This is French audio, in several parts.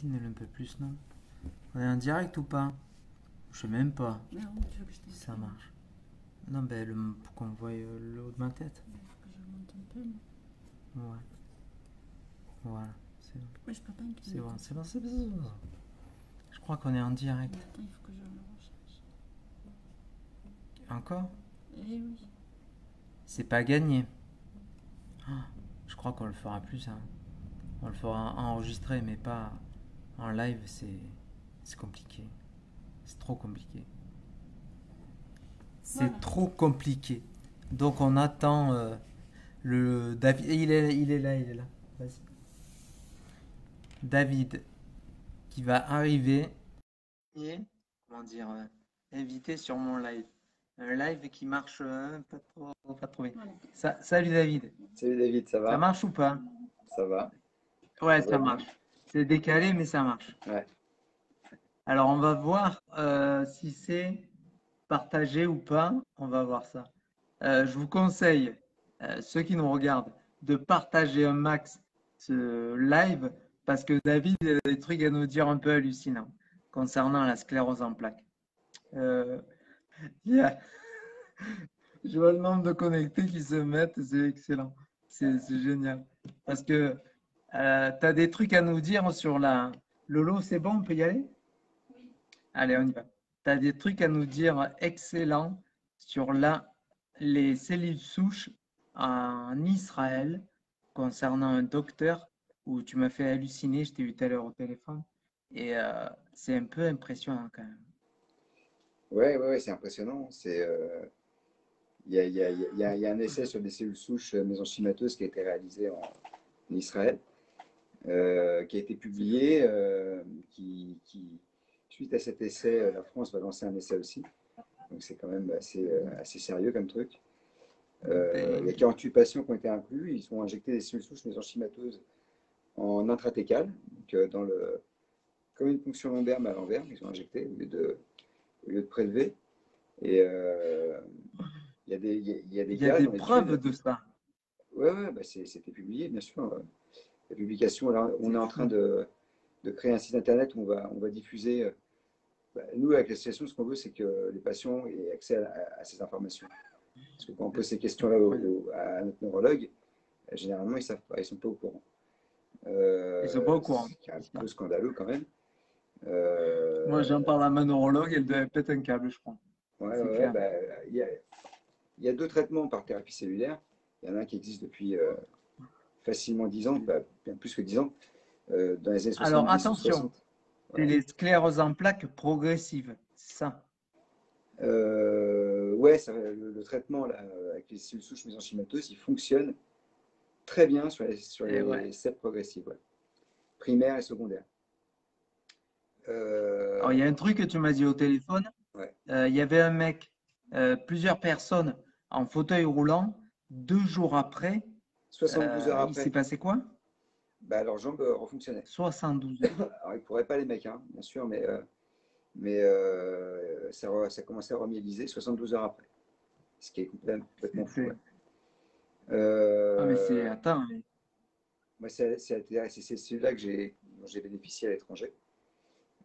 Christine, un peu plus, non? On est en direct ou pas? Je sais même pas Mais non, tu veux que je te si mette ça plus? marche. Non, ben, pour qu'on voie le haut de ma tête. Il faut que je monte un peu. Mais Ouais, voilà. C'est bon, pourquoi je peux pas c'est incliner bon, comme c'est ça? bon, c'est bon. C'est bon. Je crois qu'on est en direct. Mais attends, il faut que je le recherche. Encore? Eh oui. C'est pas gagné. Ah, je crois qu'on le fera plus, hein. On le fera enregistrer, mais pas en live, c'est compliqué. C'est trop compliqué. Voilà. C'est trop compliqué. Donc on attend le David. Il est là, il est là. Vas-y. David qui va arriver et comment dire invité sur mon live. Un live qui marche pas trop bien. Voilà. Salut David. Salut David, ça Ça va? marche ou pas? Ça va? Ouais, Tout va ça bien? marche. C'est décalé, mais ça marche. Ouais. Alors on va voir si c'est partagé ou pas. On va voir ça. Je vous conseille, ceux qui nous regardent, de partager un max ce live parce que David a des trucs à nous dire un peu hallucinants concernant la sclérose en plaques. Euh, il y a- je vois le nombre de connectés qui se mettent, c'est excellent. C'est génial. Parce que tu as des trucs à nous dire sur la. Lolo, c'est bon, on peut y aller? Allez, on y va. Tu as des trucs à nous dire excellents sur les cellules souches en Israël concernant un docteur où tu m'as fait halluciner, je t'ai eu tout à l'heure au téléphone. Et c'est un peu impressionnant quand même. Ouais, c'est impressionnant. Il y a un essai sur des cellules souches mésenchymateuses qui a été réalisé en Israël, qui a été publié, suite à cet essai, la France va lancer un essai aussi. Donc c'est quand même assez sérieux comme truc. Il y a Dingue. 48 patients qui ont été inclus. Ils ont injecté des cellules souches mésenchymateuses en intratécal, donc comme une ponction lombaire mais à l'envers. Ils ont injecté au lieu de prélever. Et il y a des Il y a gars des dans preuves l'étude. de ça. Ouais, bah c'était publié, bien sûr. La publication, là, on C'est est en train fou. de créer un site internet où on va diffuser. Nous, avec l'association, ce qu'on veut, c'est que les patients aient accès à ces informations. Parce que quand on pose ces questions-là Incroyable. à notre neurologue, généralement, ils savent pas, ils sont pas au courant. Ils sont pas au courant. C'est un peu scandaleux quand même. Moi, j'en Euh, parle à ma neurologue, elle devait péter un câble, je crois. C'est clair. bah, il y a, il y a deux traitements par thérapie cellulaire. Il y en a un qui existe depuis facilement 10 ans, bah, bien plus que 10 ans, dans les années Alors 70 ou attention, 60. c'est Voilà. les scléroses en plaques progressives. C'est ça. Ouais, le traitement là, avec les cellules souches mésenchymateuses, il fonctionne très bien sur Et ouais. les CEP progressives, ouais, primaires et secondaires. Alors, il y a un truc que tu m'as dit au téléphone. Ouais. Il y avait un mec, plusieurs personnes en fauteuil roulant. 2 jours après, 72 heures il s'est après, passé quoi? bah, leurs jambes refonctionnaient. 72 heures. Alors, ils ne pourraient pas les mecs, hein, bien sûr, mais ça commençait à remyéliser 72 heures après, ce qui est complètement fou. Ouais. C'était. Ah, mais c'est. Euh, Attends, mais Moi, c'est celui-là dont j'ai bénéficié à l'étranger.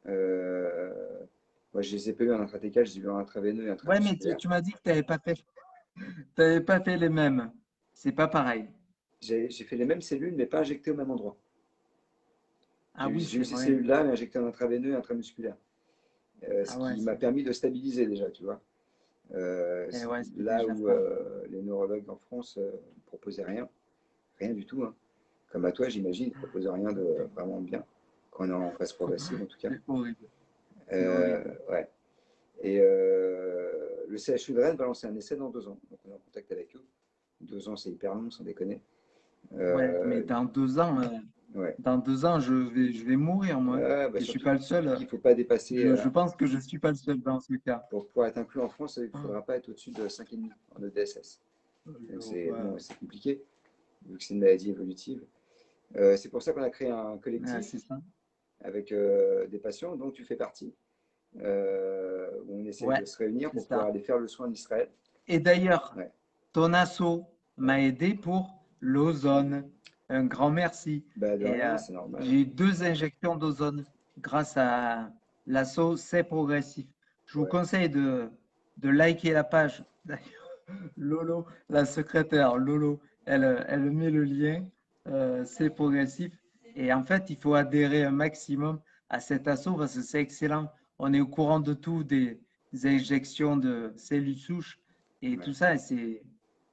Euh, Moi, je les ai pas eu en intratécal, je les ai eu en intraveineux et ouais, mais tu, intramusculaire. tu m'as dit que t'avais pas fait les mêmes. C'est pas pareil. J'ai fait les mêmes cellules, mais pas injectées au même endroit. Ah oui, J'ai eu c'est ces vrai. cellules-là, mais injectées en intraveineux et intramusculaire. Ce Ah ouais, qui m'a c'est. permis de stabiliser déjà, tu vois. Eh ouais, c'est Là déjà où ça. les neurologues en France ne proposaient rien, rien du tout, hein. Comme à toi, j'imagine, ils ne proposent rien de vraiment bien, quand on est en phase progressive en tout cas. C'est horrible. C'est horrible. Ouais. Et le CHU de Rennes va lancer un essai dans 2 ans. Donc on est en contact avec eux. 2 ans, c'est hyper long, sans déconner. Ouais, mais Euh, ouais. dans 2 ans, je vais mourir, moi. Bah Et je suis pas le surtout seul. qu'il ne faut pas dépasser, Je pense que je suis pas le seul dans ce cas. pour pouvoir être inclus en France, il ne Ah, faudra pas être au-dessus de 5,5 en EDSS. Donc c'est ouais. bon, c'est compliqué, vu que c'est une maladie évolutive. C'est pour ça qu'on a créé un Ouais, collectif c'est ça. avec des patients dont tu fais partie, où on essaye Ouais, de se réunir c'est pour pouvoir ça. aller faire le soin en Israël. Et d'ailleurs, Ouais, ton asso ouais. m'a aidé pour l'ozone. un grand merci. Bah, de Et rien, c'est normal. j'ai eu 2 injections d'ozone grâce à l'assaut C'est Progressif. Je vous Ouais. conseille de liker la page. D'ailleurs, Lolo, la secrétaire, Lolo, elle met le lien. C'est Progressif. Et en fait, il faut adhérer un maximum à cet assaut parce que c'est excellent. On est au courant de tout, des injections de cellules souches et Ouais. tout ça. Et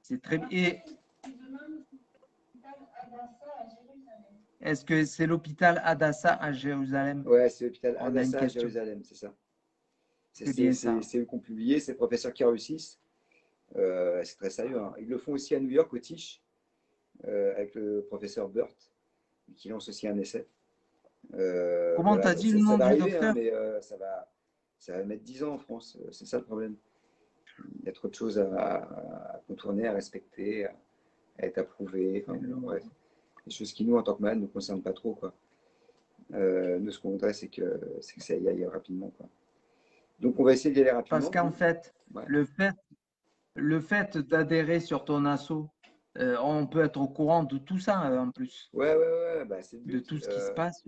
c'est très bien. Et est-ce que c'est l'hôpital Hadassah à Jérusalem? Ouais, c'est l'hôpital On a une Hadassah à question. Jérusalem, c'est ça. C'est bien ça. C'est eux qui ont publié, c'est les professeurs qui réussissent. C'est très sérieux, hein. Ils le font aussi à New York, au Tisch, avec le professeur Burt, qui lance aussi un essai. Comment Voilà, t'as bah, dit le nom ça va du arriver, hein, docteur? mais ça va mettre 10 ans en France. C'est ça le problème. Il y a trop de choses à contourner, à respecter, à être approuvé. Enfin, bon, bref, des choses qui, nous, en tant que malades, ne nous concernent pas trop, quoi. Nous, ce qu'on voudrait, c'est que ça y aille rapidement, quoi. Donc, on va essayer d'y aller Parce rapidement. qu'en fait, Ouais. le fait, le fait d'adhérer sur ton asso, on peut être au courant de tout ça en plus, Ouais, bah, c'est le de but. tout ce qui se passe.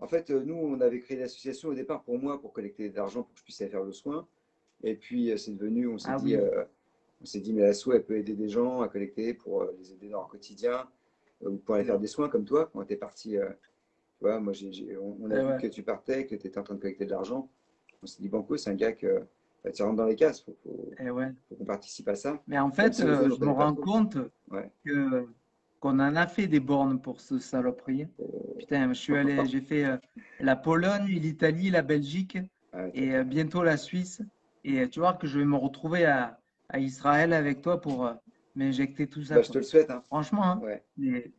En fait, nous, on avait créé l'association au départ pour moi, pour collecter de l'argent pour que je puisse aller faire le soin. Et puis, c'est devenu, Ah oui, on s'est dit, mais l'asso, elle peut aider des gens à collecter pour les aider dans leur quotidien, ou pour aller faire des soins comme toi, quand tu es parti. Tu vois, moi, on a eh vu ouais, que tu partais, que tu étais en train de collecter de l'argent. On s'est dit, Banco, c'est un gars que bah, tu rentres dans les cases, eh ouais. faut qu'on participe à ça. Mais en Même fait, si Ozone, on ne je me connaît pas rends trop. compte Ouais. que qu'on en a fait des bornes pour ce saloperie. Putain, j'ai fait la Pologne, l'Italie, la Belgique Ouais, et bientôt la Suisse. Et tu vois que je vais me retrouver à Israël avec toi pour m'injecter tout ça, bah, je te quoi. le souhaite, hein. Franchement, hein, Ouais, mais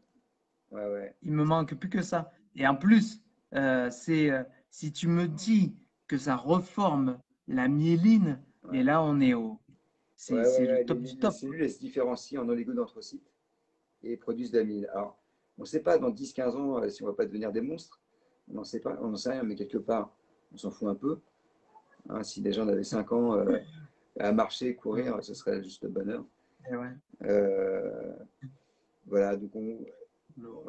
ouais. il me manque plus que ça. Et en plus, si tu me dis que ça reforme la myéline, mais Ouais. là c'est le top du Les top, quoi. cellules, elles se différencient en oligodendrocytes et produisent de la myéline. Alors, on ne sait pas dans 10-15 ans si on ne va pas devenir des monstres. On n'en sait pas, on n'en sait rien, mais quelque part, on s'en fout un peu. Hein, si des gens avaient 5 ans à marcher, Mm. courir, ce serait juste le bonheur. Et ouais, Euh, voilà, donc on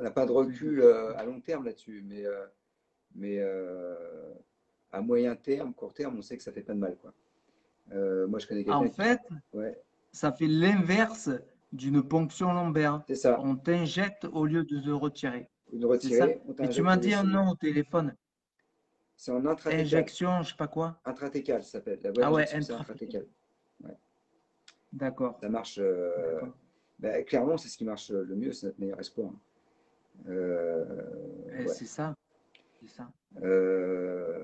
n'a pas de le truc de recul fou. à long terme là-dessus, mais à moyen terme, court terme, on sait que ça fait pas de mal, quoi. Moi, je connais En quelqu'un qui. fait, Ouais, ça fait l'inverse d'une ponction lombaire. c'est ça. On t'injecte au lieu de te retirer. Vous nous C'est ça. retirez, on Mais tu t'injecte m'as des dit un cellules. nom au téléphone. C'est en intratécal. Injection, je sais pas quoi. Intratécal, ça s'appelle. La voie Ah ouais, d'injection, c'est intratécal. Ouais. d'accord, Ça marche. d'accord. Bah, clairement, c'est ce qui marche le mieux, c'est notre meilleur espoir. Euh, Et ouais. c'est ça, c'est ça. Euh,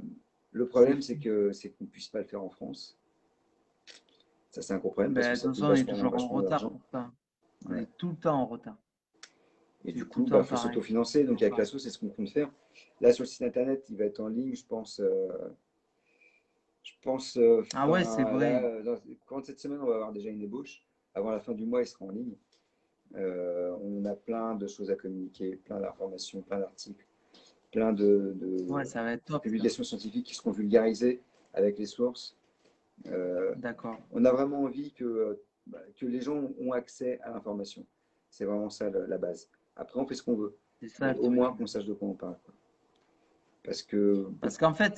le C'est problème, fou. c'est qu'on ne puisse pas le faire en France. Ça, c'est un gros problème parce que Ben, de ça toute coûte façon, on est vachement, toujours en vachement retard d'argent. pour ça. On Ouais. est tout le temps en retard. Et du C'est tout coup, le bah, temps faut pareil. s'autofinancer. Donc, Toujours avec pareil. l'asso, c'est ce qu'on compte faire. Là, sur le site internet, il va être en ligne, je pense, Ah ouais, c'est là, vrai. courant de cette semaine, on va avoir déjà une ébauche. Avant la fin du mois, il sera en ligne. On a plein de choses à communiquer, plein d'informations, plein d'articles, plein Ouais, ça va être top, ça. publications scientifiques qui seront vulgarisées avec les sources. Euh, D'accord. on a vraiment envie que les gens ont accès à l'information. C'est vraiment ça la base. Après, on fait ce qu'on veut, C'est ça mais le au truc. moins qu'on sache de quoi on parle, quoi. Parce que, Parce qu'en fait,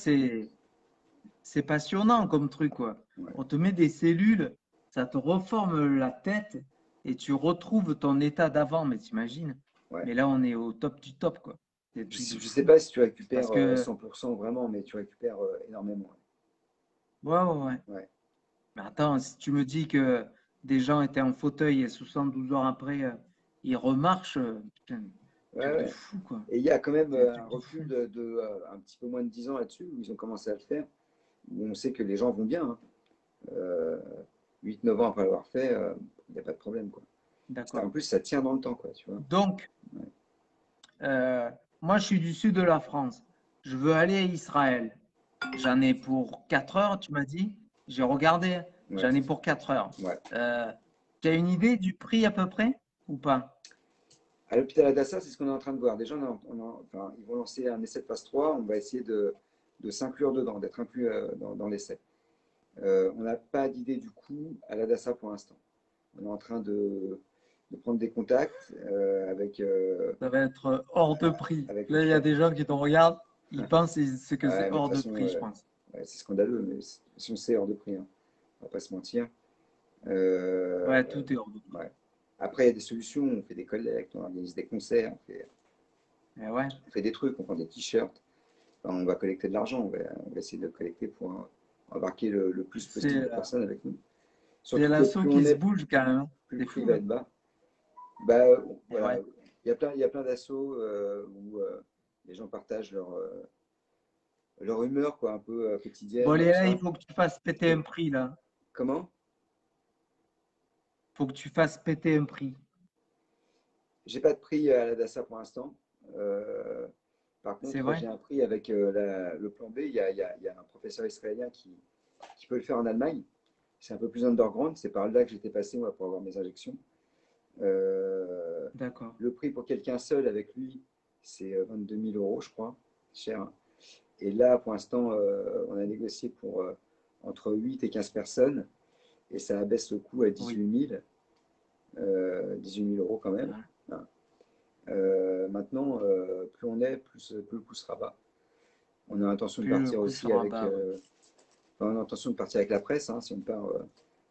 c'est passionnant comme truc, quoi. ouais, On te met des cellules, ça te reforme la tête et tu retrouves ton état d'avant, mais t'imagines. ouais. Mais là, on est au top du top, quoi. C'est le Je truc de ne sais fou. pas si tu Parce récupères que, 100% vraiment, mais tu récupères énormément. ouais. Ouais. Mais attends, si tu me dis que des gens étaient en fauteuil et 72 heures après, ils remarchent, putain, Ouais, truc de ouais. fou, quoi. Et il y a quand même C'est un un truc de fou. recul un petit peu moins de 10 ans là-dessus, où ils ont commencé à le faire, où on sait que les gens vont bien. Hein. Euh, 8-9 ans après l'avoir fait, il n'y a pas de problème, quoi. En D'accord. plus, ça tient dans le temps, quoi, tu vois. Donc, Ouais, euh, moi, je suis du sud de la France. Je veux aller à Israël. J'en ai pour 4 heures, tu m'as dit. J'ai regardé, ouais, j'en ai c'est ça. pour 4 heures. Ouais. Tu as une idée du prix à peu près ou pas? À l'hôpital Adassa, c'est ce qu'on est en train de voir. Déjà, enfin, ils vont lancer un essai de phase 3. On va essayer de s'inclure dedans, d'être inclus dans l'essai. On n'a pas d'idée du coût à l'Adassa pour l'instant. On est en train de prendre des contacts avec, Ça va être hors de prix. avec le Là, il y a trois. des gens qui te regardent, ils pensent que c'est Ouais, mais de toute hors de façon, prix, je pense. ouais, c'est scandaleux, mais si on sait hors de prix, hein, on va pas se mentir. Ouais, Euh, tout est hors de prix. ouais. Après, il y a des solutions, on fait des collectes, on organise des concerts, Mais ouais, on fait des trucs, on vend des t-shirts. Enfin, on va collecter de l'argent, on va essayer de le collecter pour embarquer le plus c'est possible de personnes avec nous. c'est Surtout que l'assaut plus on qui se est, bouge quand même, hein. plus le C'est prix fou, va hein. être bas. Bah, Et ouais. voilà, il y a plein d'assauts où les gens partagent leur humeur, quoi, un peu Bon, quotidienne, tout Léa, il ça. faut que tu fasses péter un prix, là. Comment? Faut que tu fasses péter un prix. J'ai pas de prix à la DASA pour l'instant. Euh, Par C'est contre, vrai? j'ai un prix avec le plan B. Il y a un professeur israélien qui peut le faire en Allemagne. C'est un peu plus underground. C'est par là que j'étais passé moi, pour avoir mes injections. Euh, D'accord. le prix pour quelqu'un seul avec lui, c'est 22 000 euros, je crois. Cher, hein. Et là, pour l'instant, on a négocié pour entre 8 et 15 personnes. Et ça abaisse le coût à Oui. 18 000 euros quand même. Voilà. Hein. Maintenant, plus on est, plus le coût sera bas. On a l'intention de Plus le partir coût aussi sera avec, bas, ouais. on a l'intention de partir avec la presse. Hein, si on part,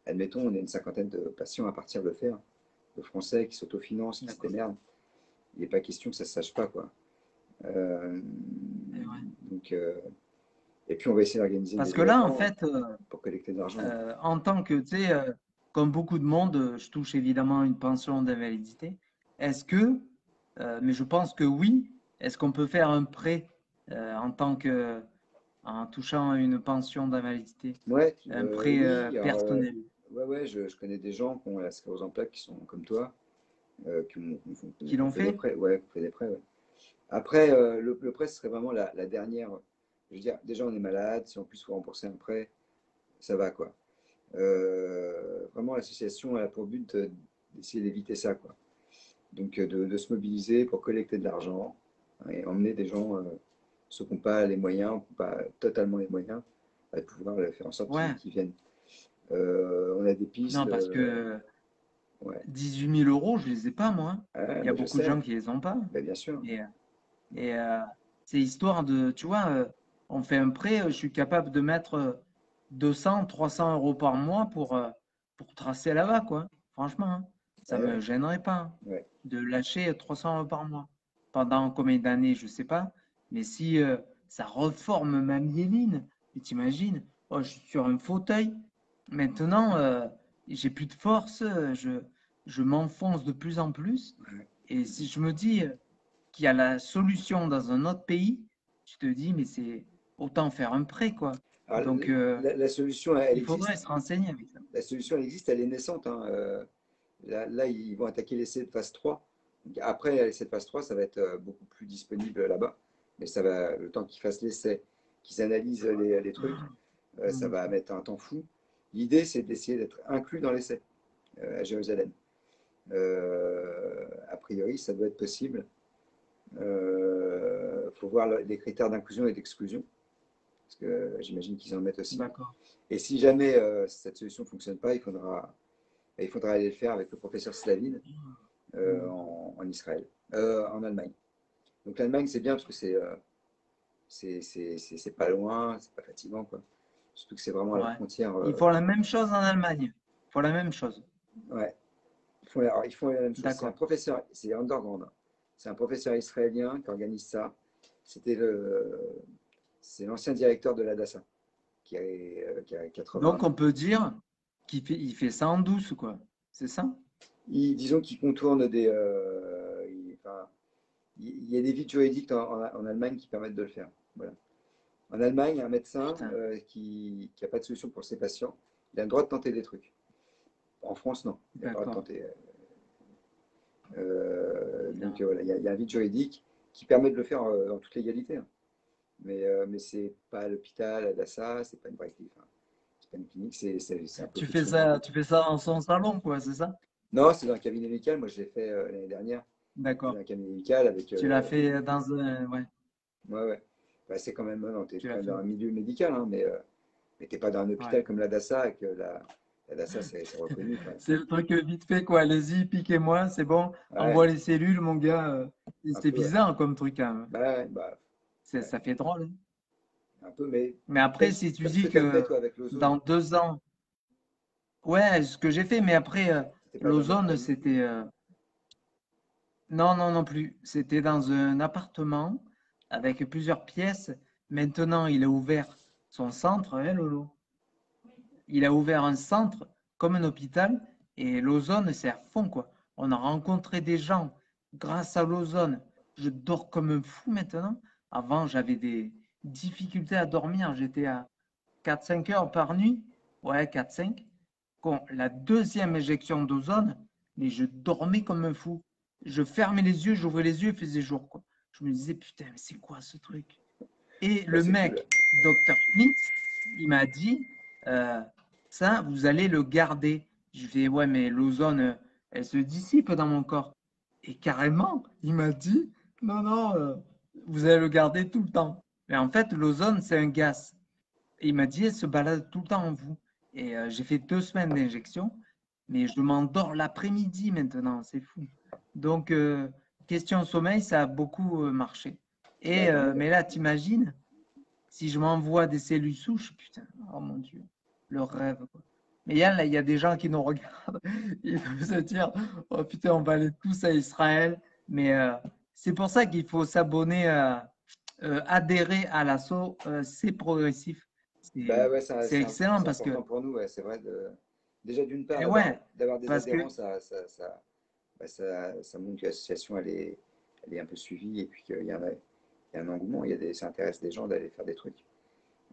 admettons, on est une cinquantaine de patients à partir de le faire, de Français qui s'autofinancent, qui se D'accord. démerdent. Il n'est pas question que ça ne se sache pas, quoi. Euh, Et ouais. donc, et puis on va essayer d'organiser Parce des que là, en événements fait, pour collecter de l'argent. en tant que, tu sais, comme beaucoup de monde, je touche évidemment une pension d'invalidité. Est-ce que, mais je pense que oui, est-ce qu'on peut faire un prêt en tant que, en touchant une pension d'invalidité, Ouais, un prêt oui, alors, personnel, ouais, ouais, je connais des gens qui ont la sclérose en plaques qui sont comme toi, qui qui ont l'ont fait des fait? prêts. Ouais, qui ont fait des prêts, ouais. Après, le prêt, ce serait vraiment la dernière. Je veux dire, déjà, on est malade, si en plus il faut rembourser un prêt, ça va, quoi. Vraiment, l'association elle a pour but d'essayer d'éviter ça, quoi. Donc, de se mobiliser pour collecter de l'argent, hein, et emmener des gens, ceux qui n'ont pas les moyens, qui n'ont pas totalement les moyens, à pouvoir faire en sorte Ouais. qu'ils viennent. On a des pistes, Non, parce que ouais. 18 000 euros, je les ai pas, moi. Ah, Il y a bah, je beaucoup de sais, gens qui les ont pas. bah, bien sûr. Et, c'est histoire de, tu vois, on fait un prêt, je suis capable de mettre 200, 300 euros par mois pour tracer là-bas, quoi. Franchement, hein. Ça Ouais, me ouais, gênerait pas, hein, ouais. de lâcher 300 euros par mois. Pendant combien d'années, je sais pas. Mais si ça reforme ma myéline, et t'imagines, oh, je suis sur un fauteuil. Maintenant, j'ai plus de force, je m'enfonce de plus en plus. Ouais. Et si je me dis qu'il y a la solution dans un autre pays, tu te dis, mais c'est autant faire un prêt, quoi. Alors, Donc, la solution, elle il faudrait existe. se renseigner avec ça. La solution, elle existe, elle est naissante, hein. Là, ils vont attaquer l'essai de phase 3. Donc, après l'essai de phase 3, ça va être beaucoup plus disponible là-bas. Mais ça va, le temps qu'ils fassent l'essai, qu'ils analysent les trucs, ça Mm. va mettre un temps fou. L'idée, c'est d'essayer d'être inclus dans l'essai à Jérusalem. A priori, ça doit être possible. Faut voir les critères d'inclusion et d'exclusion, parce que j'imagine qu'ils en mettent aussi. D'accord. Et si jamais cette solution ne fonctionne pas, il faudra aller le faire avec le professeur Slavin Mm. en Israël, en Allemagne. Donc l'Allemagne, c'est bien parce que c'est pas loin, c'est pas fatigant, quoi. Surtout que c'est vraiment à la Ouais. frontière. Ils font la même chose en Allemagne. Ils font la même chose. Ouais, alors, ils font la même chose. C'est un D'accord. professeur, c'est underground, hein. C'est un professeur israélien qui organise ça. C'était c'est l'ancien directeur de l'Adassa, qui a 80. Donc, on peut dire il fait ça en douce, quoi. C'est ça? Disons qu'il contourne enfin, il y a des vides juridiques en Allemagne qui permettent de le faire. Voilà. En Allemagne, un médecin Putain. qui n'a pas de solution pour ses patients, il a le droit de tenter des trucs. En France, non. Il n'a pas le droit de D'accord. tenter. Donc Putain. voilà, il y a un vide juridique qui permet de le faire en toute légalité, hein. Mais c'est pas à l'hôpital, à Dassa, c'est pas une vraie clinique. Enfin, c'est pas une clinique, c'est un peu fiction. Tu fais ça dans son salon, quoi, c'est ça? Non, c'est dans un cabinet médical. Moi, je l'ai fait l'année dernière. J'ai D'accord. un cabinet médical avec. Tu l'as fait dans un, ouais, Ouais, ouais. Bah, c'est quand même. Non, t'es tu quand l'as même fait. dans un milieu médical, hein, mais t'es pas dans un Ouais. hôpital comme la Dassa avec Et là, ça, c'est reconnu. Enfin, C'est le truc vite fait, quoi. Allez-y, piquez-moi, c'est bon. ouais, Envoie les cellules, mon gars. un C'est peu, ouais. bizarre comme truc, hein. Bah, ouais, bah, ouais, Ça fait drôle, hein. un peu, mais Mais après, si tu comme ce que dis tu as fait, que toi, avec l'ozone, dans 2 ans, ouais, ce que j'ai fait, mais après, c'était pas Jean l'ozone, Doctoroy non plus. c'était. Non, non, non plus. C'était dans un appartement avec plusieurs pièces. Maintenant, il a ouvert son centre, hein, Lolo. Il a ouvert un centre comme un hôpital et l'ozone, c'est à fond, quoi. On a rencontré des gens grâce à l'ozone. Je dors comme un fou maintenant. Avant, j'avais des difficultés à dormir. J'étais à 4-5 heures par nuit. Ouais, 4-5. Quand la deuxième injection d'ozone, mais je dormais comme un fou. Je fermais les yeux, j'ouvrais les yeux, il faisait jour, quoi. Je me disais, putain, mais c'est quoi ce truc? Et Bah, le c'est cool. mec, Dr. Schmitz, il m'a dit, euh, ça, vous allez le garder. Je fais, ouais, mais l'ozone, elle se dissipe dans mon corps. Et carrément, il m'a dit, non, non, vous allez le garder tout le temps. Mais en fait, l'ozone, c'est un gaz. Et il m'a dit, elle se balade tout le temps en vous. Et j'ai fait 2 semaines d'injection, mais je m'endors l'après-midi maintenant, c'est fou. Donc, question sommeil, ça a beaucoup marché. Bah, Et, tant mieux. mais là, t'imagines, si je m'envoie des cellules souches, putain, oh mon Dieu, le rêve, quoi. Mais il y a des gens qui nous regardent, ils peuvent se dire, oh putain, on va aller tous à Israël. Mais c'est pour ça qu'il faut s'abonner, adhérer à l'assaut, c'est progressif. Bah C'est ouais, c'est excellent c'est parce que, important pour nous, ouais, c'est vrai. Déjà, d'une part, eh ouais, d'avoir des parce adhérents, que, bah, ça montre que l'association, elle est un peu suivie et puis il y a un engouement, ça intéresse des gens d'aller faire des trucs.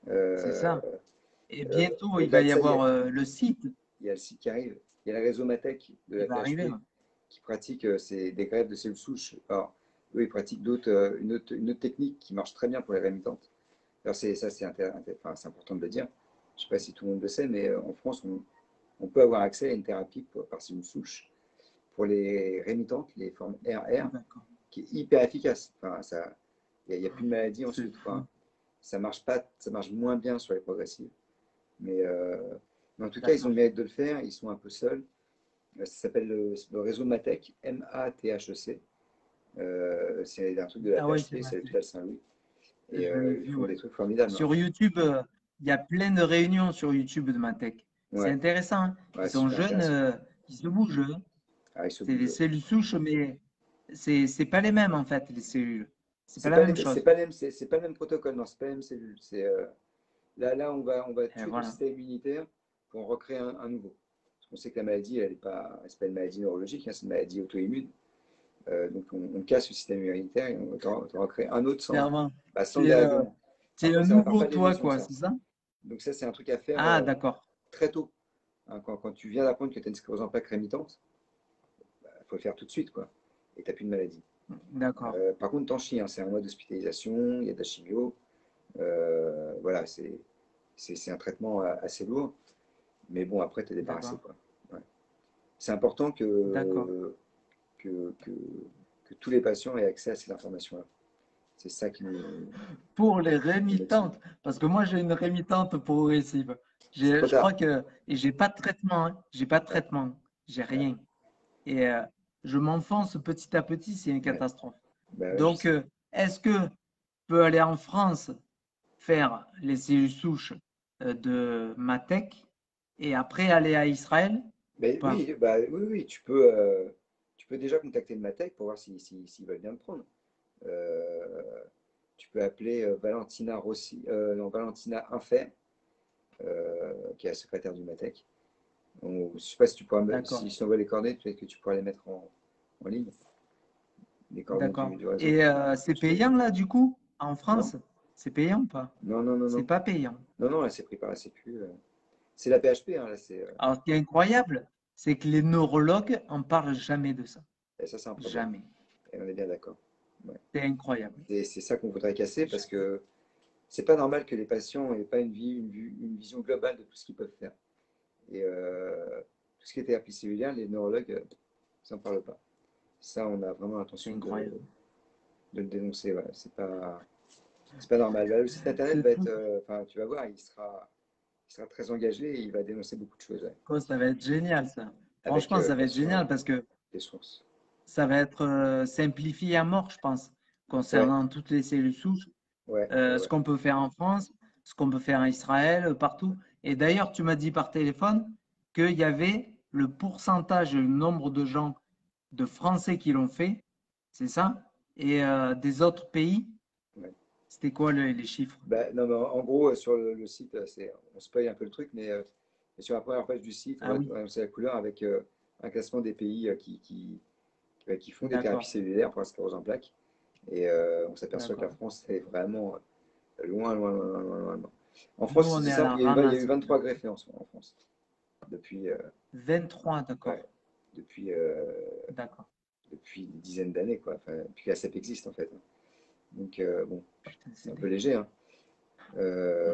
c'est Euh, ça. Et bientôt, il Au-delà va de y ça, avoir le site, il y a le site qui arrive. Il y a le réseau Matec de il la va arriver, PHP ouais. qui pratique des greffes de cellules souches. Alors, eux, ils pratiquent une autre technique qui marche très bien pour les rémitantes. Alors, enfin, c'est important de le dire. Je ne sais pas si tout le monde le sait, mais en France, on peut avoir accès à une thérapie par cellule souche pour les rémitantes, les formes RR, D'accord. qui est hyper efficace. Enfin, il n'y a plus de maladie C'est ensuite. fou. Enfin, ça marche pas, ça marche moins bien sur les progressives. Mais, euh, mais en tout cas, ils ont le D'accord. mérite de le faire. Ils sont un peu seuls. Ça s'appelle le réseau Matec, Mathec. C'est un truc de la Ah oui, c'est PHP, ma c'est l'hôpital Saint-Louis. Et Je l'ai ils vu, font ouais. des trucs formidables, hein. Sur YouTube, il y a plein de réunions sur YouTube de Matech. C'est Ouais, intéressant, hein. Ils ouais, sont super jeunes, intéressant. ils se bougent, hein. Ah, ils se C'est des bougent. cellules souches, mais c'est pas les mêmes en fait, les cellules. C'est pas la même chose. C'est pas le même protocole, non, c'est pas la même cellule. Là, on va Et tuer ton voilà. système immunitaire pour en recréer un nouveau. Parce qu'on sait que la maladie, c'est pas une maladie neurologique, hein, c'est une maladie auto-immune. Donc on casse le système immunitaire et on t'en recrée un autre Clairement. sans le C'est dérèglement. c'est Par le contre, ça répare nouveau pas les toi, lésions, quoi, ça. c'est ça? Donc ça, c'est un truc à faire Ah, d'accord. très tôt. Hein, quand tu viens d'apprendre que tu as une sclérose en plaques rémitante, il faut le faire tout de suite, quoi. Et tu n'as plus de maladie. D'accord. Par contre, t'en chies, hein, c'est un mois d'hospitalisation, il y a de la chimio. Voilà, c'est un traitement assez lourd. Mais bon, après, tu es débarrassé, D'accord. quoi. Ouais. C'est important D'accord. que, que, que tous les patients aient accès à ces informations-là. C'est ça Pour les qui nous motive. rémitantes, parce que moi j'ai une rémitante progressive. C'est trop Je crois tard. que et j'ai pas de traitement, hein. J'ai pas de Ouais, traitement, j'ai ouais, rien. Et je m'enfonce petit à petit, c'est une ouais. catastrophe. Bah ouais, je Donc, sais. est-ce que je peux aller en France faire les cellules souches de Matech et après aller à Israël ou Mais pas? oui, tu peux déjà contacter le Matec pour voir s'ils veulent bien te prendre. Euh, Tu peux appeler Valentina Rossi, non, Valentina Infer, qui est la secrétaire du Matec. Je ne sais pas si tu pourras D'accord, si je t'envoie les coordonnées, peut-être que tu pourras les mettre en ligne, les coordonnées d'accord. du réseau. Et Comme c'est ça, tu peux payant les là appeler. du coup en Non, France? C'est payant ou pas? non, non, non, C'est non. pas payant. Non, non, là, c'est pris par la Sécu. C'est la PHP, hein, là, Alors, ce qui est incroyable, c'est que les neurologues en parlent jamais de ça. et ça, c'est un problème. Jamais. Et on est bien d'accord. Ouais. C'est incroyable. C'est ça qu'on voudrait casser parce Jamais. que c'est pas normal que les patients n'aient pas une vision globale de tout ce qu'ils peuvent faire. Et tout ce qui est thérapie cellulaire, les neurologues, ça n'en parle pas. Ça, on a vraiment C'est l'intention incroyable. de le dénoncer. C'est pas normal. Là, le site internet C'est va être, fou. enfin, tu vas voir, il sera, il sera très engagé et il va dénoncer beaucoup de choses, ouais, Oh, ça va être génial, ça. avec Franchement, ça va bien être sûr génial parce que des sources. ça va être simplifié à mort, je pense, Ouais, concernant toutes les cellules souches, ouais, ouais, ce ouais. qu'on peut faire en France, ce qu'on peut faire en Israël, partout. Et d'ailleurs, tu m'as dit par téléphone qu'il y avait le pourcentage, le nombre de gens, de Français qui l'ont fait, c'est ça? Et des autres pays, Ouais. c'était quoi les chiffres? Bah, non, mais en gros, sur le site, on spoil un peu le truc, mais sur la première page du site, Ah oui, on va annoncer la couleur avec un classement des pays qui font des thérapies d'accord, cellulaires pour la sclérose en plaques. Et on s'aperçoit que la d'accord. France est vraiment loin, loin, loin, loin, loin, loin, loin. En Nous, France, on c'est est à simple, la il y a eu ramasse. 23 greffés en ce moment en France, depuis, 23, ouais, d'accord, depuis, d'accord. depuis une dizaine d'années, quoi. Enfin, depuis que la CEP existe, en fait. Donc, bon, Putain, c'est c'est un peu dingue. léger, hein.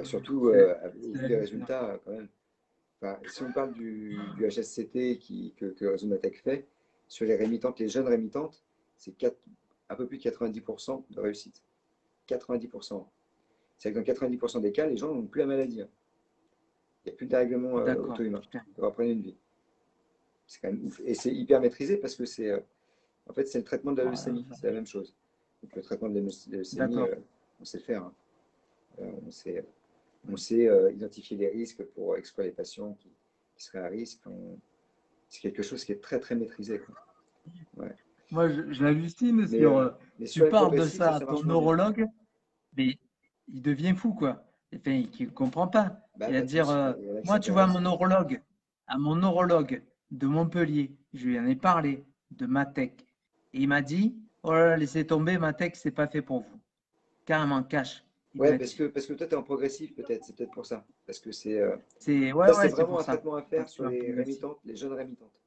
Surtout au C'est vu des hallucinant. résultats, quand même. Enfin, si on parle du HSCT que Zomatech fait, sur les rémitantes, les jeunes rémitantes, c'est un peu plus de 90% de réussite. 90%. C'est que dans 90% des cas, les gens n'ont plus la maladie, hein. Il n'y a plus de dérèglement D'accord, auto-immun. putain. Ils reprennent une vie. C'est quand même ouf. Et c'est hyper maîtrisé parce que en fait, c'est le traitement de la Oh la leucémie. C'est la vache. même chose. Donc, le traitement de la leucémie, D'accord. on sait le faire, hein. On sait identifier les risques pour exclure les patients qui seraient à risque. C'est quelque chose qui est très, très maîtrisé, quoi. Ouais. Moi, je l'hallucine Mais, sur. mais Tu sur les parles de progressifs, ça à ça ton marche moins bien. neurologue, mais il devient fou, quoi. Enfin, il ne comprend pas. Bah, Il va pas dire tous. Il y en a qui moi, tu vois, s'intéressent. à mon neurologue de Montpellier, je lui en ai parlé de Matec. Et il m'a dit oh là là, laissez tomber, Matec, c'est pas fait pour vous. Carrément, cash. Il Ouais, m'a dit. parce que toi, tu es en progressif, peut-être. C'est peut-être pour ça. Parce que Ouais, ça, c'est ouais, c'est vraiment pour un ça. traitement à Ouais, faire je suis sur un les progressif. rémitantes, les jeunes rémitantes.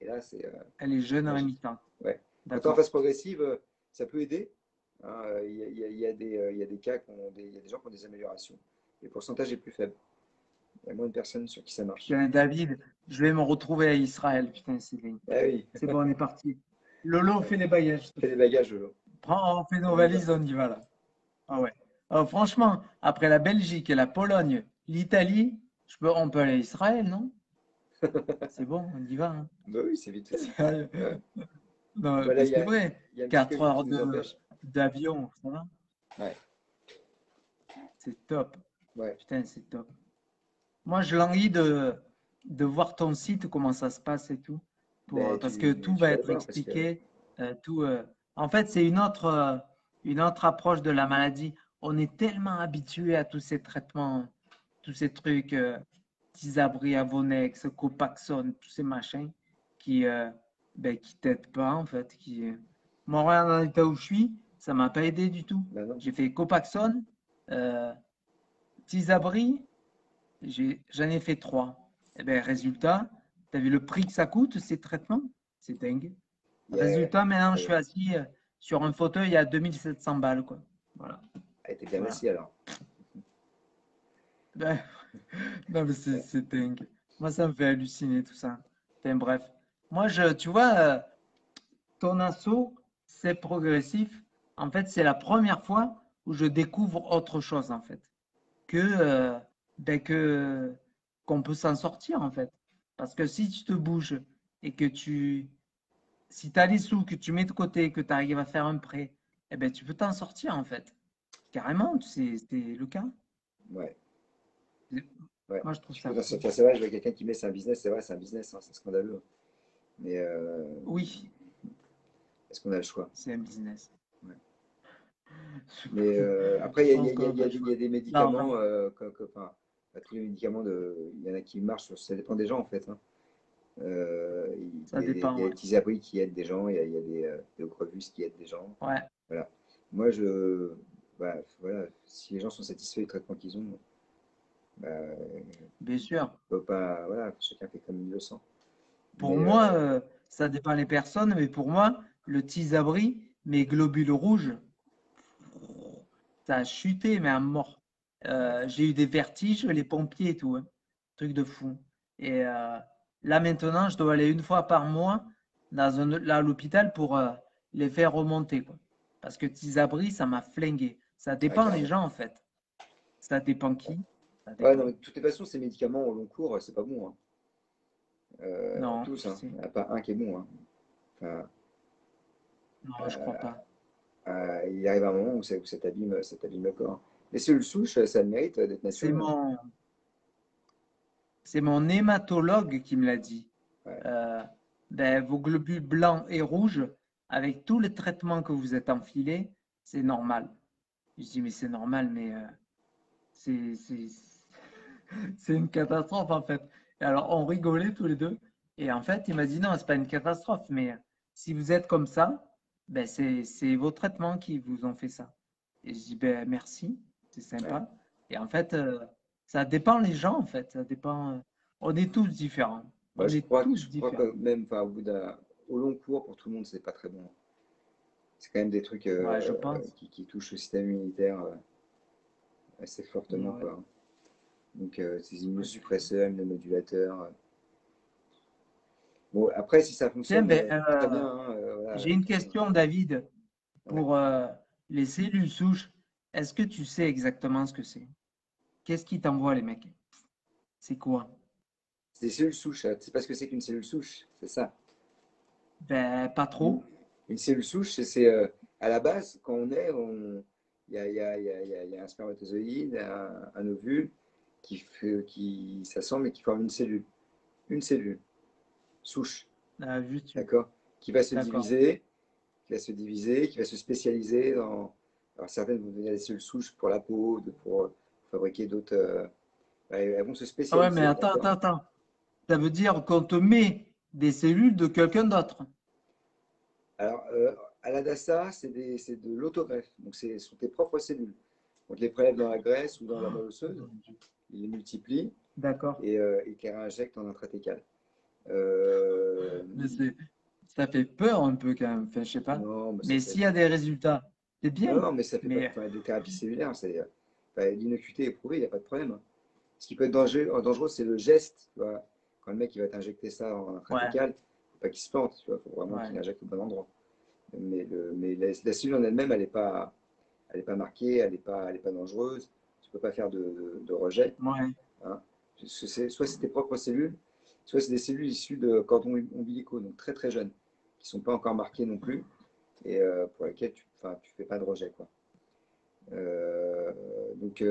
Et là, c'est Elle est jeune magique. rémitante. Ouais. Quand tu es en D'accord. phase progressive, ça peut aider, hein. Il y a des cas il y a des gens qui ont des améliorations. Le pourcentage est plus faible. Il y a moins de personnes sur qui ça marche. Putain, David, je vais me retrouver à Israël. Putain, c'est dingue. Ah oui, C'est bon, on est parti. Lolo, on fait les bagages, s'il te fais des plaît. bagages, Lolo. Prends, on fait nos On y va. valises, on y va là. Ah ouais. Franchement, après la Belgique et la Pologne, l'Italie, on peut aller à Israël, non? C'est bon, on y va, hein. Bah oui, c'est vite fait. Sérieux. Ouais. Non, Bah là, mais c'est vrai. il y a un petit 4 Covid qui heures nous empêche. d'avion, ça va? Ouais, C'est top. ouais. Putain, c'est top. Moi, je languis de voir ton site, comment ça se passe et tout, Ben, parce que tout tu va vas le être voir parce que expliqué. Tout, en fait, c'est une autre approche de la maladie. On est tellement habitué à tous ces traitements, tous ces trucs, Tisabri, Avonex, Copaxone, tous ces machins qui qui t'aident pas, en fait. Moi, regarde dans l'état où je suis, ça m'a pas aidé du tout. ben non. J'ai fait Copaxone, Tisabri. J'en ai fait 3. Eh ben, résultat, tu as vu le prix que ça coûte, ces traitements? C'est dingue. Ouais, Résultat, maintenant, je ouais. suis assis sur un fauteuil à 2700 balles, quoi. Voilà. Ah, t'es bien Voilà. assis alors. Ben, non, mais Ouais. c'est dingue. Moi, ça me fait halluciner tout ça. Enfin, bref. Moi, tu vois, ton assaut, c'est progressif. En fait, c'est la première fois où je découvre autre chose, en fait. Que, qu'on peut s'en sortir, en fait. Parce que si tu te bouges et si tu as les sous que tu mets de côté, que tu arrives à faire un prêt, eh ben, tu peux t'en sortir, en fait. Carrément, c'est le cas. Ouais, ouais. Moi, je trouve Tu ça peux t'en fou. sortir. C'est vrai, je vois quelqu'un qui met c'est un business, c'est vrai, c'est un business, hein, c'est scandaleux. Mais Oui, est-ce qu'on a le choix? c'est un business. Ouais. Mais Je après, pense qu'on n'a pas le il choix. y a des médicaments, L'argent, enfin, pas tous les médicaments, il y en a qui marchent, ça dépend des gens en fait, hein. ça Il dépend, y a ouais. des petits abris qui aident des gens, il y a des Ocrevus qui aident des gens. Ouais, Voilà. Moi, bah, voilà, si les gens sont satisfaits du traitement qu'ils ont, bah, bien sûr. faut pas, voilà, chacun fait comme il le sent. Pour Mais moi, ça dépend les personnes, mais pour moi, le tisabri, mes globules rouges, ça a chuté, mais à mort. J'ai eu des vertiges, les pompiers et tout, hein. Truc de fou. Et là, maintenant, je dois aller une fois par mois là, à l'hôpital pour les faire remonter, quoi. Parce que tisabri, ça m'a flingué. Ça ah, dépend des carrément. gens, en fait. Ça dépend qui. Ça Ouais, non, dépend. mais de toutes les façons, ces médicaments au long cours, c'est pas bon, hein. Non, Tous, je hein. Il sais. n'y en a pas un qui est bon, hein. Enfin, Non, je crois euh, pas. il arrive un moment où ça t'abîme le corps. Les cellules souches, ça a le mérite d'être C'est naturel, hein. mon, c'est mon hématologue qui me l'a dit. Ouais. Euh, ben, vos globules blancs et rouges, avec tous les traitements que vous êtes enfilés, c'est normal. Je dis, mais c'est normal, mais c'est, c'est, c'est une catastrophe en fait. Et alors, on rigolait tous les deux. Et en fait, il m'a dit, non, c'est pas une catastrophe, mais si vous êtes comme ça, ben, c'est vos traitements qui vous ont fait ça. Et je dis, ben, merci, c'est Ouais. sympa. Et en fait, ça dépend les gens, en fait. Ça dépend. On est tous différents. Bah, On est tous je crois que différents. même, enfin, au long cours, pour tout le monde, c'est pas très bon. C'est quand même des trucs Ouais, je pense. qui touchent le système immunitaire assez fortement, Ouais, quoi. Donc, ces ouais, je- immunosuppresseurs, immunomodulateurs. Bon, après, si ça Tiens, fonctionne ben, très bien, hein, voilà, j'ai une question, David, ouais. pour les cellules souches. Est-ce que tu sais exactement ce que c'est? Qu'est-ce qui t'envoie, les mecs? C'est quoi? C'est des cellules souches, hein. Tu sais pas ce que c'est qu'une cellule souche, c'est ça. Ben, pas Une, trop. une cellule souche, c'est à la base, quand on est, il y a un spermatozoïde, un ovule qui s'assemble et qui forme une cellule souche, Juste une. d'accord, qui va se D'accord. diviser, qui va se spécialiser dans. Alors certaines vont devenir des cellules souches pour la peau, pour fabriquer d'autres. Elles vont se Ah ouais, mais spécialiser là-dedans. attends. Ça veut dire qu'on te met des cellules de quelqu'un d'autre. Alors, à l'ADASA, c'est de l'autogreffe. Donc, ce sont tes propres cellules. On te les prélève dans la graisse ou dans la moelle osseuse, Mon Dieu. ils les multiplient D'accord. et te les réinjectent en intratécal. Euh, Mais ça fait peur un peu quand même. Enfin, je sais pas. non, mais ça Mais fait. s'il y a des résultats, c'est Non, bien. non, mais ça fait pas. Mais Enfin, des thérapies cellulaires, enfin, l'innocuité est prouvée, il n'y a pas de problème, hein. Ce qui peut être dangereux, c'est le geste. Tu vois. Quand le mec il va t'injecter ça en ouais, intratécal, faut pas qu'il se plante. Il faut vraiment qu'il ouais. injecte au bon endroit. Mais la cellule en elle-même, elle est pas marquée, elle est pas dangereuse. Tu ne peux pas faire de rejet, Ouais. hein. Soit c'est tes propres cellules, soit c'est des cellules issues de cordons ombilicaux, donc très très jeunes, qui ne sont pas encore marquées non plus, et pour lesquelles tu fais pas de rejet, quoi. Euh, donc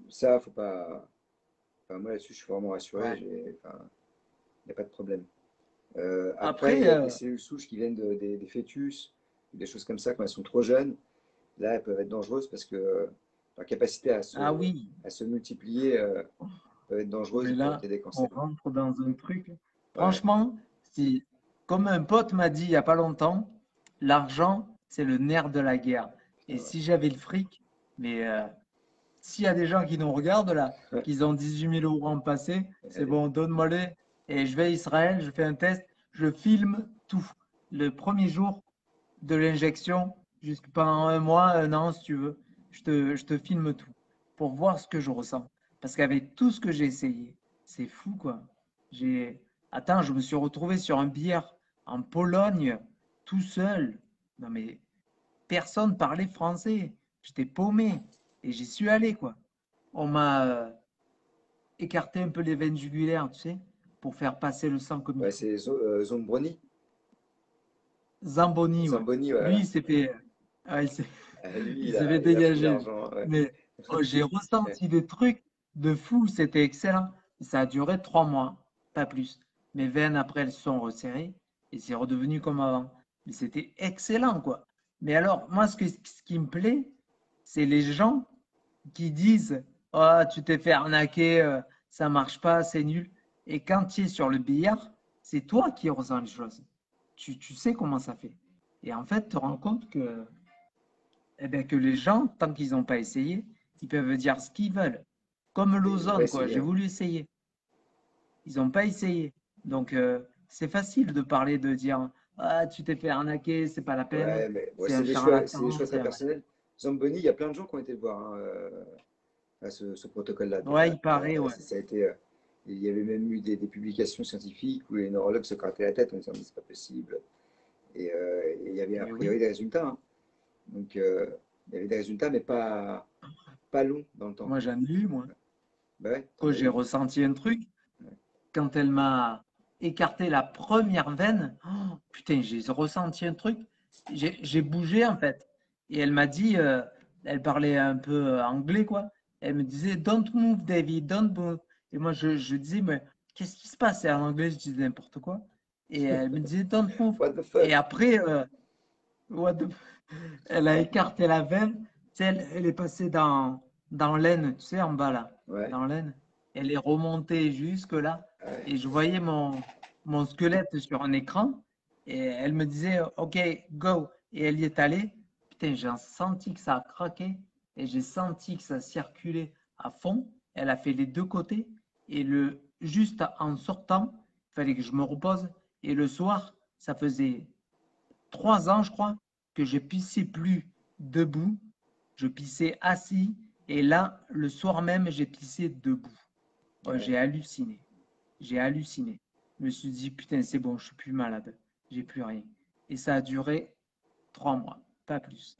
ça, faut pas. Enfin, moi là-dessus, je suis vraiment rassuré. Ouais. Enfin, il n'y a pas de problème. Après, il Après, y a des cellules souches qui viennent des fœtus, des choses comme ça, quand elles sont trop jeunes. Là, elles peuvent être dangereuses parce que leur capacité ah oui. à se multiplier peut être dangereuse Mais et là, provoquer des on cancers. rentre dans un truc. Ouais, Franchement, si, comme un pote m'a dit il n'y a pas longtemps, l'argent, c'est le nerf de la guerre. putain, Et ouais. si j'avais le fric, mais s'il y a des gens qui nous regardent là, qui ont 18 000 € en passé, c'est Allez. bon, donne-moi-les. Et je vais à Israël, je fais un test, je filme tout. Le premier jour de l'injection, jusqu'à pendant un mois, un an, si tu veux, je te filme tout pour voir ce que je ressens. Parce qu'avec tout ce que j'ai essayé, c'est fou quoi. J'ai, attends, je me suis retrouvé sur un billard en Pologne, tout seul. Non mais personne parlait français. J'étais paumé et j'y suis allé quoi. On m'a écarté un peu les veines jugulaires, tu sais, pour faire passer le sang comme il Ouais, faut. c'est Zombroni. Zamboni, ouais. Zamboni, Lui, voilà. il s'est fait, Lui, il s'est fait il a pris dégager. l'argent. Ouais. Mais oh, j'ai ressenti des trucs de fou. C'était excellent. Ça a duré 3 mois, pas plus. Mes veines, après, elles se sont resserrées et c'est redevenu comme avant. Mais c'était excellent, quoi. Mais alors, moi, ce qui me plaît, c'est les gens qui disent, oh, tu t'es fait arnaquer, ça marche pas, c'est nul. Et quand tu es sur le billard, c'est toi qui ressens les choses. Tu sais comment ça fait. Et en fait, tu te rends compte que les gens, tant qu'ils n'ont pas essayé, ils peuvent dire ce qu'ils veulent. Comme Et ils n'ont pas l'ozone, quoi. essayé, J'ai hein. voulu essayer. Ils n'ont pas essayé. Donc, c'est facile de parler, de dire, ah, tu t'es fait arnaquer, c'est pas la peine, Ouais, mais ouais, c'est un c'est des charlatan, choix très personnels. Zamboni, il y a plein de gens qui ont été le voir, hein, à ce protocole-là. Ouais, il paraît, ouais. Ça a été, il y avait même eu des publications scientifiques où les neurologues se grattaient la tête en disant mais c'est pas possible. Et il y avait a Mais priori oui. des résultats, hein. Donc il y avait des résultats, mais pas longs dans le temps. Moi, j'en ai eu, moi. Bah ouais, que j'ai ressenti un truc. Ouais. Quand elle m'a écarté la première veine, oh, putain, j'ai ressenti un truc. J'ai bougé en fait. Et elle m'a dit, elle parlait un peu anglais, quoi. Elle me disait, Don't move, David, don't move. Et moi, je disais, mais qu'est-ce qui se passe? Et en anglais, je disais n'importe quoi. Et elle me disait, Don't move. What the Et fuck? après, what the- elle a écarté la veine. Tu sais, elle est passée dans l'aine, tu sais, en bas là, Ouais. dans l'aine. Elle est remontée jusque là. Ah ouais. Et je voyais mon squelette sur un écran. Et elle me disait, OK, go. Et elle y est allée. Putain, j'ai senti que ça a craqué. Et j'ai senti que ça circulait à fond. Elle a fait les deux côtés. Et juste en sortant, il fallait que je me repose. Et le soir, ça faisait 3 ans, je crois, que je pissais plus debout, je pissais assis, et là, le soir même, j'ai pissé debout. Ouais, Ouais. j'ai halluciné. J'ai halluciné. Je me suis dit, putain, c'est bon, je suis plus malade. J'ai plus rien. Et ça a duré 3 mois, pas plus.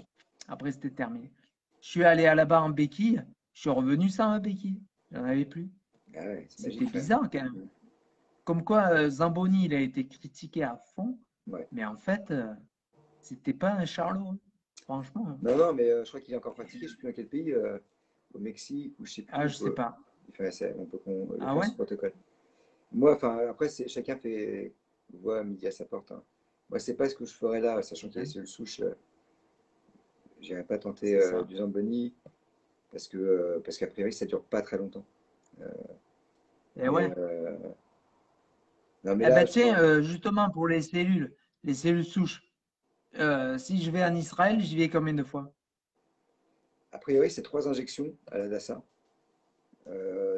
Après, c'était terminé. Je suis allé là-bas en béquille. Je suis revenu sans ma béquille. J'en avais plus. Ah ouais, c'est C'était magique quand même. bizarre quand même. Comme quoi, Zamboni, il a été critiqué à fond. Ouais. Mais en fait, c'était pas un charlot, hein. Franchement. Non, non, mais je crois qu'il est encore pratiqué, je ne sais plus dans quel pays, au Mexique ou je sais plus. Ah, je sais pas. On peut le Ah faire ouais? ce protocole. Moi, enfin, après, chacun fait voit midi à sa porte, hein. Moi, c'est pas ce que je ferais là, sachant qu'il y a Ouais, des cellules souches. J'irais pas tenter c'est ça. du Zamboni parce qu'a priori, ça dure pas très longtemps. Euh, Et mais ouais. non, mais Eh là, ben je crois. tiens, justement pour les cellules souches, si je vais en Israël, j'y vais combien de fois? A priori, c'est 3 injections à la DASA sur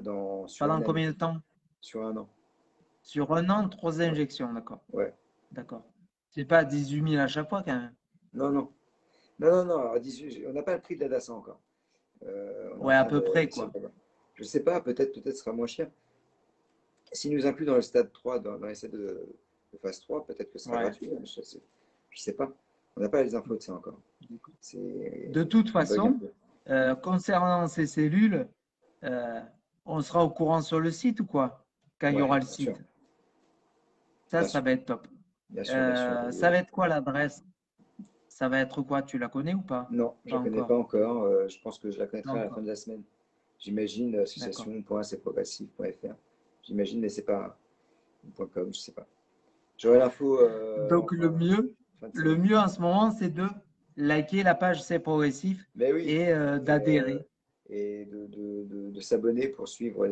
Pendant une année, combien de temps? sur un an. Sur un an, trois Ouais, injections, d'accord. ouais. D'accord. C'est pas 18 000 à chaque fois quand même. Non, non. Non, non, non. Alors, on n'a pas le prix de la DASA encore. On est en Ouais, à train peu près, d'essayer quoi. de voir. Je sais pas, peut-être ce sera moins cher. S'ils nous incluent dans le stade 3, dans les stades de phase 3, peut-être que ce sera Ouais. gratuit, hein. Je sais pas. On n'a pas les infos de ça encore. De toute On bug un façon, peu. concernant ces cellules, euh, on sera au courant sur le site ou quoi? Quand il y Ouais, aura le bien sûr. site. Ça, Bien ça sûr. va être top. Bien sûr, bien sûr. Ça va être quoi l'adresse? Ça va être quoi? Tu la connais ou pas? Non, je Pas ne la connais pas encore. encore. Je pense que je la Pas connaîtrai à la fin encore. de la semaine. J'imagine D'accord. association.cprogressif.fr. J'imagine, mais c'est pas .com, je sais pas. J'aurai l'info Donc enfin fin de le semaine. mieux en ce moment, c'est de liker la page C'est Progressif Mais oui, et et, d'adhérer. et de s'abonner pour suivre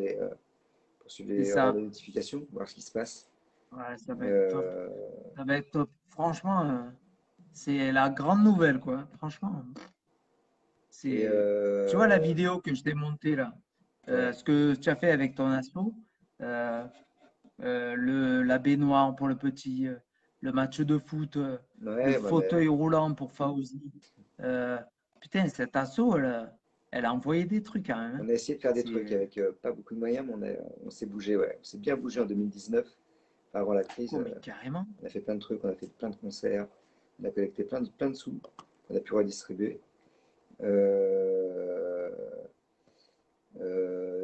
C'est avoir ça. les notifications, voir ce qui se passe. Ouais, ça va être top. Euh, Ça va être top. Franchement, c'est la grande nouvelle, quoi. Franchement, et tu vois la vidéo que je t'ai montée là, ouais, ce que tu as fait avec ton asso, euh, la baignoire pour le petit, le match de foot, le ouais, bah, fauteuil roulant pour Fauzi. Euh, putain, cet asso, elle a envoyé des trucs quand même, hein. on a essayé de faire des trucs C'est avec pas beaucoup de moyens, mais on s'est bougé, ouais. On s'est bien bougé en 2019, avant la crise. oh, mais carrément. On a fait plein de trucs, on a fait plein de concerts, on a collecté plein de sous qu'on a pu redistribuer. Euh,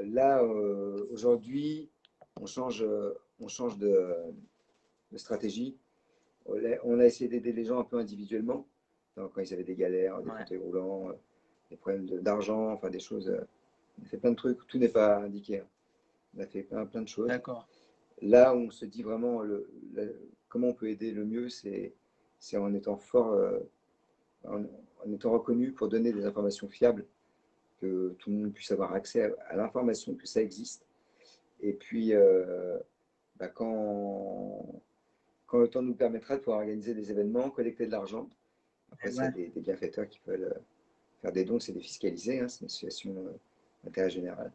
Là, aujourd'hui, on change de stratégie. On a essayé d'aider les gens un peu individuellement, quand ils avaient des galères, des Ouais, fauteuils roulants, des problèmes d'argent, enfin des choses. On a fait plein de trucs, tout n'est pas indiqué, hein. On a fait plein de choses. d'accord. Là, on se dit vraiment comment on peut aider le mieux, c'est en étant fort, en étant reconnu pour donner des informations fiables, que tout le monde puisse avoir accès à l'information, que ça existe. Et puis, bah, quand le temps nous permettra de pouvoir organiser des événements, collecter de l'argent. Après, Et s'il y a ouais. des bienfaiteurs qui veulent faire des dons, c'est défiscalisé, hein, c'est une association d'intérêt général.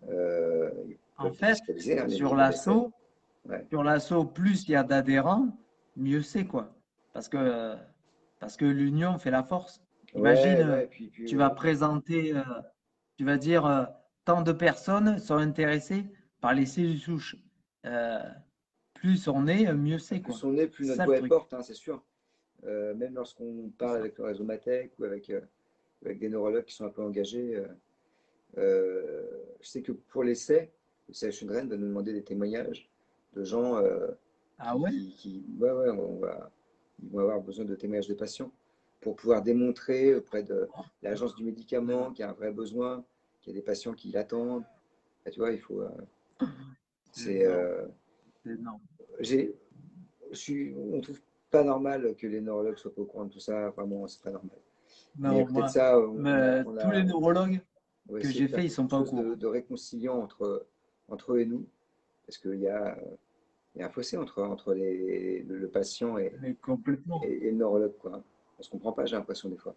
Ils En peuvent fait, défiscaliser, hein, sur les mécènes. l'assaut, Ouais. plus il y a d'adhérents, mieux c'est quoi. Parce que l'union fait la force. Imagine, Ouais, ouais, tu vas présenter, tu vas dire, tant de personnes sont intéressées par les cellules souches. Euh, plus on est, mieux c'est plus quoi. on est, plus C'est notre ça le voix est truc. porte, hein, c'est sûr. Même lorsqu'on C'est parle ça. avec le réseau Matec ou avec des neurologues qui sont un peu engagés, Je sais que pour l'essai, le CH Rennes va nous demander des témoignages de gens Ah ouais? ouais, ouais, ils vont avoir besoin de témoignages de patients pour pouvoir démontrer auprès de l'agence du médicament qu'il y a un vrai besoin, qu'il y a des patients qui l'attendent. Là, tu vois, il faut. C'est C'est, énorme. C'est énorme. on trouve pas normal que les neurologues soient pas au courant de tout ça. Vraiment, c'est pas normal. Mais à Non, côté de moi, ça, mais tous les neurologues on va que essayer j'ai de faire fait, ils sont quelque pas au chose courant. de réconciliant entre eux et nous, parce qu'il y a un fossé entre le patient Mais complètement. et le neurologue, quoi. On se comprend pas, j'ai l'impression, des fois.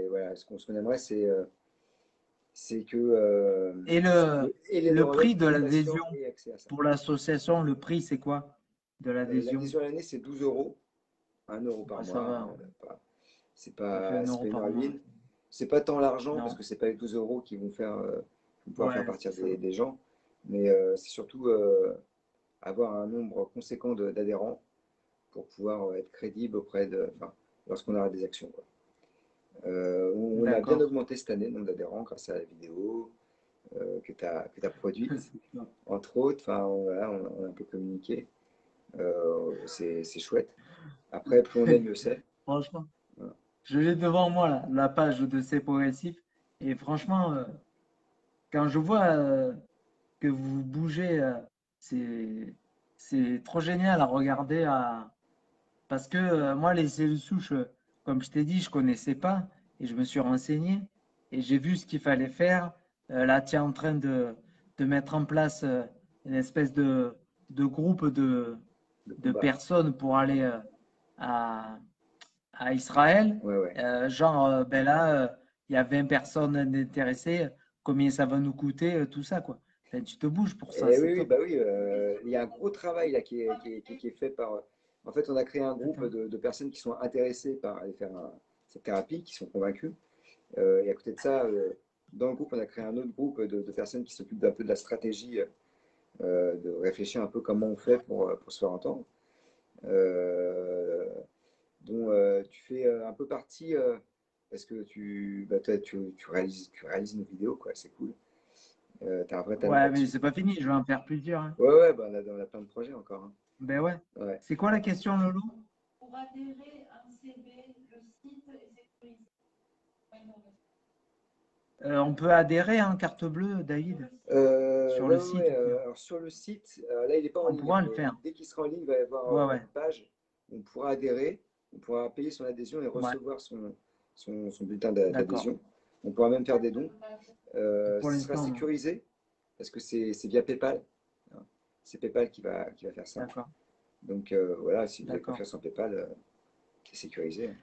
Voilà, ce qu'on aimerait, c'est que Et et les le neurologues prix de et les l'adhésion patients aient accès à ça. pour l'association, le prix, c'est quoi de l'adhésion? L'adhésion à l'année, c'est 12 euros, 1 euro par Ouais, ça mois. va, hein. Ça fait un C'est euro pas une par mois. ruine. C'est pas tant l'argent, parce Non. que c'est pas les 12 euros qui vont pouvoir faire Ouais, c'est partir ça. des gens, mais c'est surtout avoir un nombre conséquent d'adhérents pour pouvoir être crédible enfin, lorsqu'on aura des actions, quoi. On a bien D'accord. augmenté cette année le nombre d'adhérents grâce à la vidéo que tu as produite, C'est ça. entre autres. Enfin, voilà, on a un peu communiqué. C'est chouette. Après, plus on est, mieux c'est. Franchement, Voilà. je l'ai devant moi, là, la page de ces progressifs. Et franchement, quand je vois que vous bougez, c'est, c'est trop génial à regarder. Parce que moi, les cellules souches, comme je t'ai dit, je connaissais pas et je me suis renseigné et j'ai vu ce qu'il fallait faire. Là, tu es en train de mettre en place une espèce de groupe Le de combat. personnes pour aller à, à Israël. Ouais, ouais. Genre, ben là, il y a 20 personnes intéressées. Combien ça va nous coûter, tout ça, quoi. Enfin, tu te bouges pour ça, Et c'est oui, oui, top. bah oui, il y a un gros travail là qui est fait par. En fait, on a créé un groupe Attends. de personnes qui sont intéressées par aller faire cette thérapie, qui sont convaincues. Et à côté de ça, dans le groupe, on a créé un autre groupe de personnes qui s'occupent d'un peu de la stratégie, de réfléchir un peu comment on fait pour se faire entendre. Euh, dont tu fais un peu partie parce que toi, tu réalises nos vidéos, quoi, c'est cool. Tu as un vrai talent Ouais, mais là-dessus. c'est pas fini, je vais en faire plusieurs, hein. Ouais, ouais, bah, on a plein de projets encore, hein. Ben ouais. Ouais. C'est quoi la question, Lolo? Pour adhérer à un CV, le site est sécurisé. On peut adhérer en carte bleue, David, sur Ouais, le ouais, site ouais, ou pas? alors sur le site, là il n'est pas en On ligne, hein, pourra le mais faire. dès qu'il sera en ligne, il va y avoir Ouais, ouais, une page où on pourra adhérer, on pourra payer son adhésion et ouais, recevoir son bulletin d'accord. d'adhésion. On pourra même faire des dons. Pour Ce sera l'instant, non. sécurisé parce que c'est via PayPal, hein. C'est PayPal qui va faire ça. D'accord, Donc voilà, si vous avez d'accord. confiance en PayPal, c'est sécurisé, hein.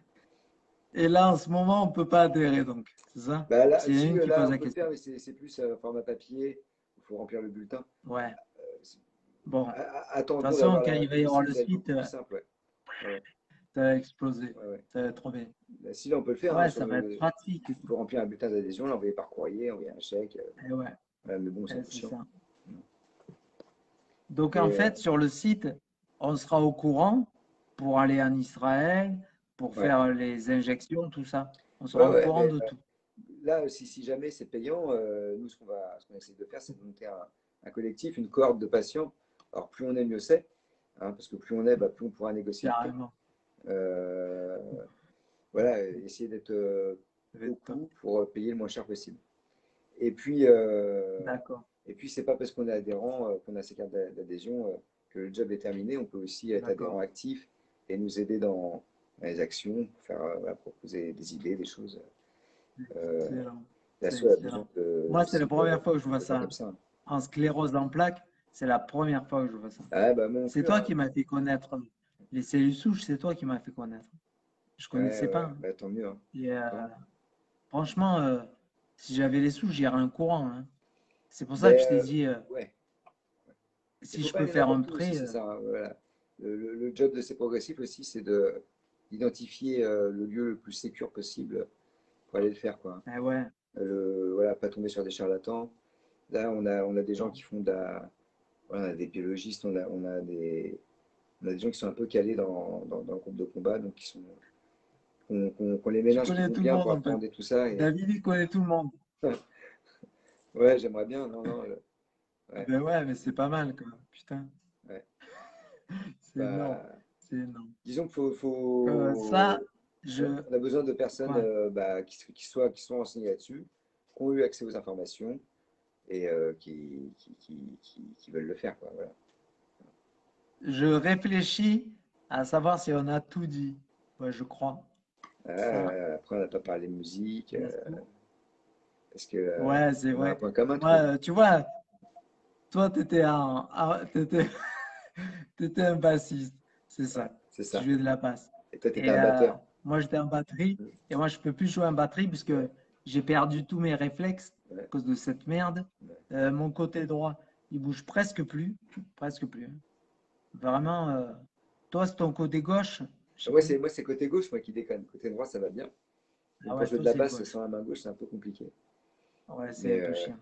Et là, en ce moment, on peut pas adhérer, donc, c'est ça? Bah, là, C'est si, une qui là, pose on la peut le faire, question. mais c'est plus format papier. Il faut remplir le bulletin. Ouais, Euh, c'est- bon. De toute Attendons façon, d'avoir quand la il va y réponse, avoir ça le va être suite, beaucoup plus simple. Ouais. Ouais, ça va exploser. ouais, ouais. Ça va être trop bien. Bah, si là, on peut le faire, hein, Ouais, ça va être pratique. il faut remplir un bulletin d'adhésion, l'envoyer par courrier, envoyer un chèque. Et ouais, Voilà, mais bon, c'est un peu c'est chiant. ça. Donc, en Et fait, sur le site, on sera au courant pour aller en Israël, pour ouais, faire les injections, tout ça. On ouais, sera au ouais, courant mais de tout. là, si jamais c'est payant, nous, ce qu'on essaie de faire, c'est de monter un collectif, une cohorte de patients. Alors, plus on est, mieux c'est, hein, parce que plus on est, bah, plus on pourra négocier le prix. Carrément. Euh, voilà, essayer d'être Ça va être top. beaucoup pour payer le moins cher possible. Et puis, D'accord, c'est pas parce qu'on est adhérent, qu'on a ces cartes d'adhésion, que le job est terminé. On peut aussi être adhérent d'accord. actif et nous aider dans les actions, pour faire, voilà, proposer des idées, des choses. Euh, Excellent. C'est L'asso a besoin excellent. Moi, c'est la aussi première fois que je vois de gens ça. comme ça. En sclérose en plaques, c'est la première fois que je vois ça. Ah, bah, moi non C'est plus, toi hein. qui m'as fait connaître les cellules souches, c'est toi qui m'as fait connaître. Je Ouais, connaissais pas, ouais, hein. bah, tant mieux, hein. Et Tant mieux. franchement, si j'avais les sous, j'irais un courant, hein. C'est pour ça que Ben, je t'ai dit, ouais. Il si faut je pas peux aller faire un n'importe où aussi, prêt, c'est ça, hein, voilà. Le job de ces progressifs aussi, c'est d'identifier le lieu le plus sécur possible pour aller le faire, quoi. eh ouais, Voilà, pas tomber sur des charlatans. Là, on a des gens bon, qui font voilà, on a des biologistes, on a des gens qui sont un peu calés dans le groupe de combat, donc qui sont qu'on les Tu mélange qui connais vont tout le bien monde pour en fait. appréhender tout ça. Et... David, il connaît tout le monde. Ouais, j'aimerais bien. Non, non. Ouais, Ben ouais, mais c'est pas mal, quoi. Putain, ouais. c'est énorme. Bah, C'est énorme. disons qu'il Ça, je. on a besoin de personnes Quoi? bah, qui sont renseignées là-dessus, qui ont eu accès aux informations et qui veulent le faire, quoi. Voilà. Je réfléchis à savoir si on a tout dit. Ouais, je crois. Ça, Après, on n'a pas parlé de musique, il reste tout. parce que Ouais, c'est on a un vrai. point commun tous Moi, les deux. tu vois, toi, t'étais un bassiste. C'est Ouais, ça. c'est Tu ça. jouais de la basse. Et toi, tu étais Et un batteur. moi, j'étais en batterie. Mm. Et moi, je peux plus jouer en batterie puisque Ouais, j'ai perdu tous mes réflexes à ouais, cause de cette merde. ouais. Mon côté droit, il bouge presque plus. Presque plus, hein. Vraiment, toi, c'est ton côté gauche. Je sais plus. Moi, c'est côté gauche, moi, qui déconne. Côté droit, ça va bien. Même Ah pour ouais, jouer de toi, la c'est basse gauche. sans la main gauche, c'est un peu compliqué. Ouais, c'est Mais un peu chiant. ça,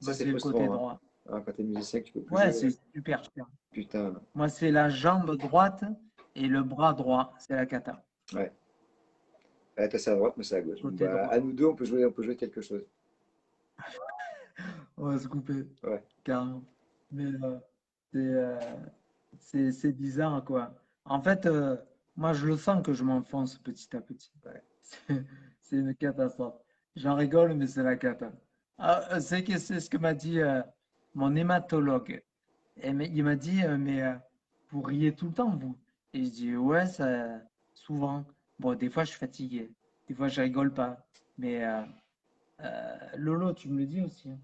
Moi, c'est c'est le côté frustrant, hein. droit. Hein, quand t'es musicien, que tu peux plus Ouais, jouer. c'est super chiant. Putain. Moi, c'est la jambe droite et le bras droit. C'est la cata. Ouais. Ouais, toi, c'est à droite, moi, c'est à gauche. Bon, Côté bah, à droit. nous deux, on peut jouer quelque chose. On va se couper, Ouais. carrément. Mais c'est euh, c'est bizarre, quoi. En fait, moi, je le sens que je m'enfonce petit à petit. Ouais. C'est c'est une catastrophe. J'en rigole, mais c'est la cata. Ah, c'est ce que m'a dit mon hématologue. Il m'a dit, mais vous riez tout le temps, vous. Et je dis, ouais, ça, souvent. Bon, des fois, je suis fatigué. Des fois, je rigole pas. Mais Lolo, tu me le dis aussi, hein,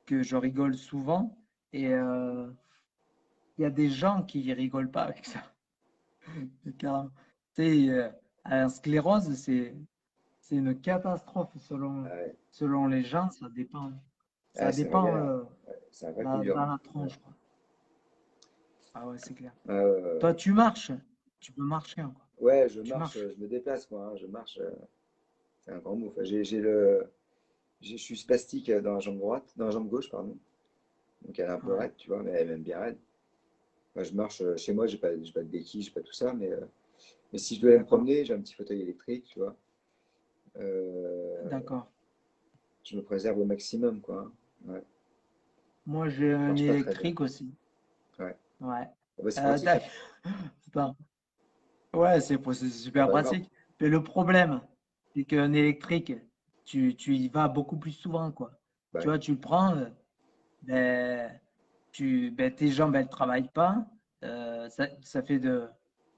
que je rigole souvent. Et il y a des gens qui rigolent pas avec ça. Carrément. Tu sais, la sclérose, c'est une catastrophe Ah ouais. selon les gens. Ça dépend. Ah, Ça c'est vrai dépend galère. Ouais, c'est un vrai coup dur. dans la Ouais. tronche, quoi. Ah ouais, c'est clair. Euh, Toi, tu marches. Tu peux marcher, hein, quoi. ouais, je Tu marche, marches. je me déplace, quoi, hein, je marche. C'est un grand mot. Enfin, je suis spastique dans la jambe droite, dans la jambe gauche, pardon. Donc elle est un peu Ouais, raide, tu vois, mais elle est même bien raide. Moi, je marche chez moi, j'ai pas de béquilles, j'ai pas tout ça, mais si je dois aller me d'accord. promener, j'ai un petit fauteuil électrique, tu vois. Euh, D'accord. je me préserve au maximum, quoi, hein. Ouais. Moi, j'ai Ça un marche pas très bien. électrique aussi. Ouais. Ouais. Ah bah, c'est pratique, hein. D'ailleurs, putain. Ouais, c'est Ah super bah grave. pratique. Mais le problème, c'est qu'un électrique, tu y vas beaucoup plus souvent, quoi. Tu Ouais. vois, tu le prends, ben, tes jambes, elles travaillent pas. Ça fait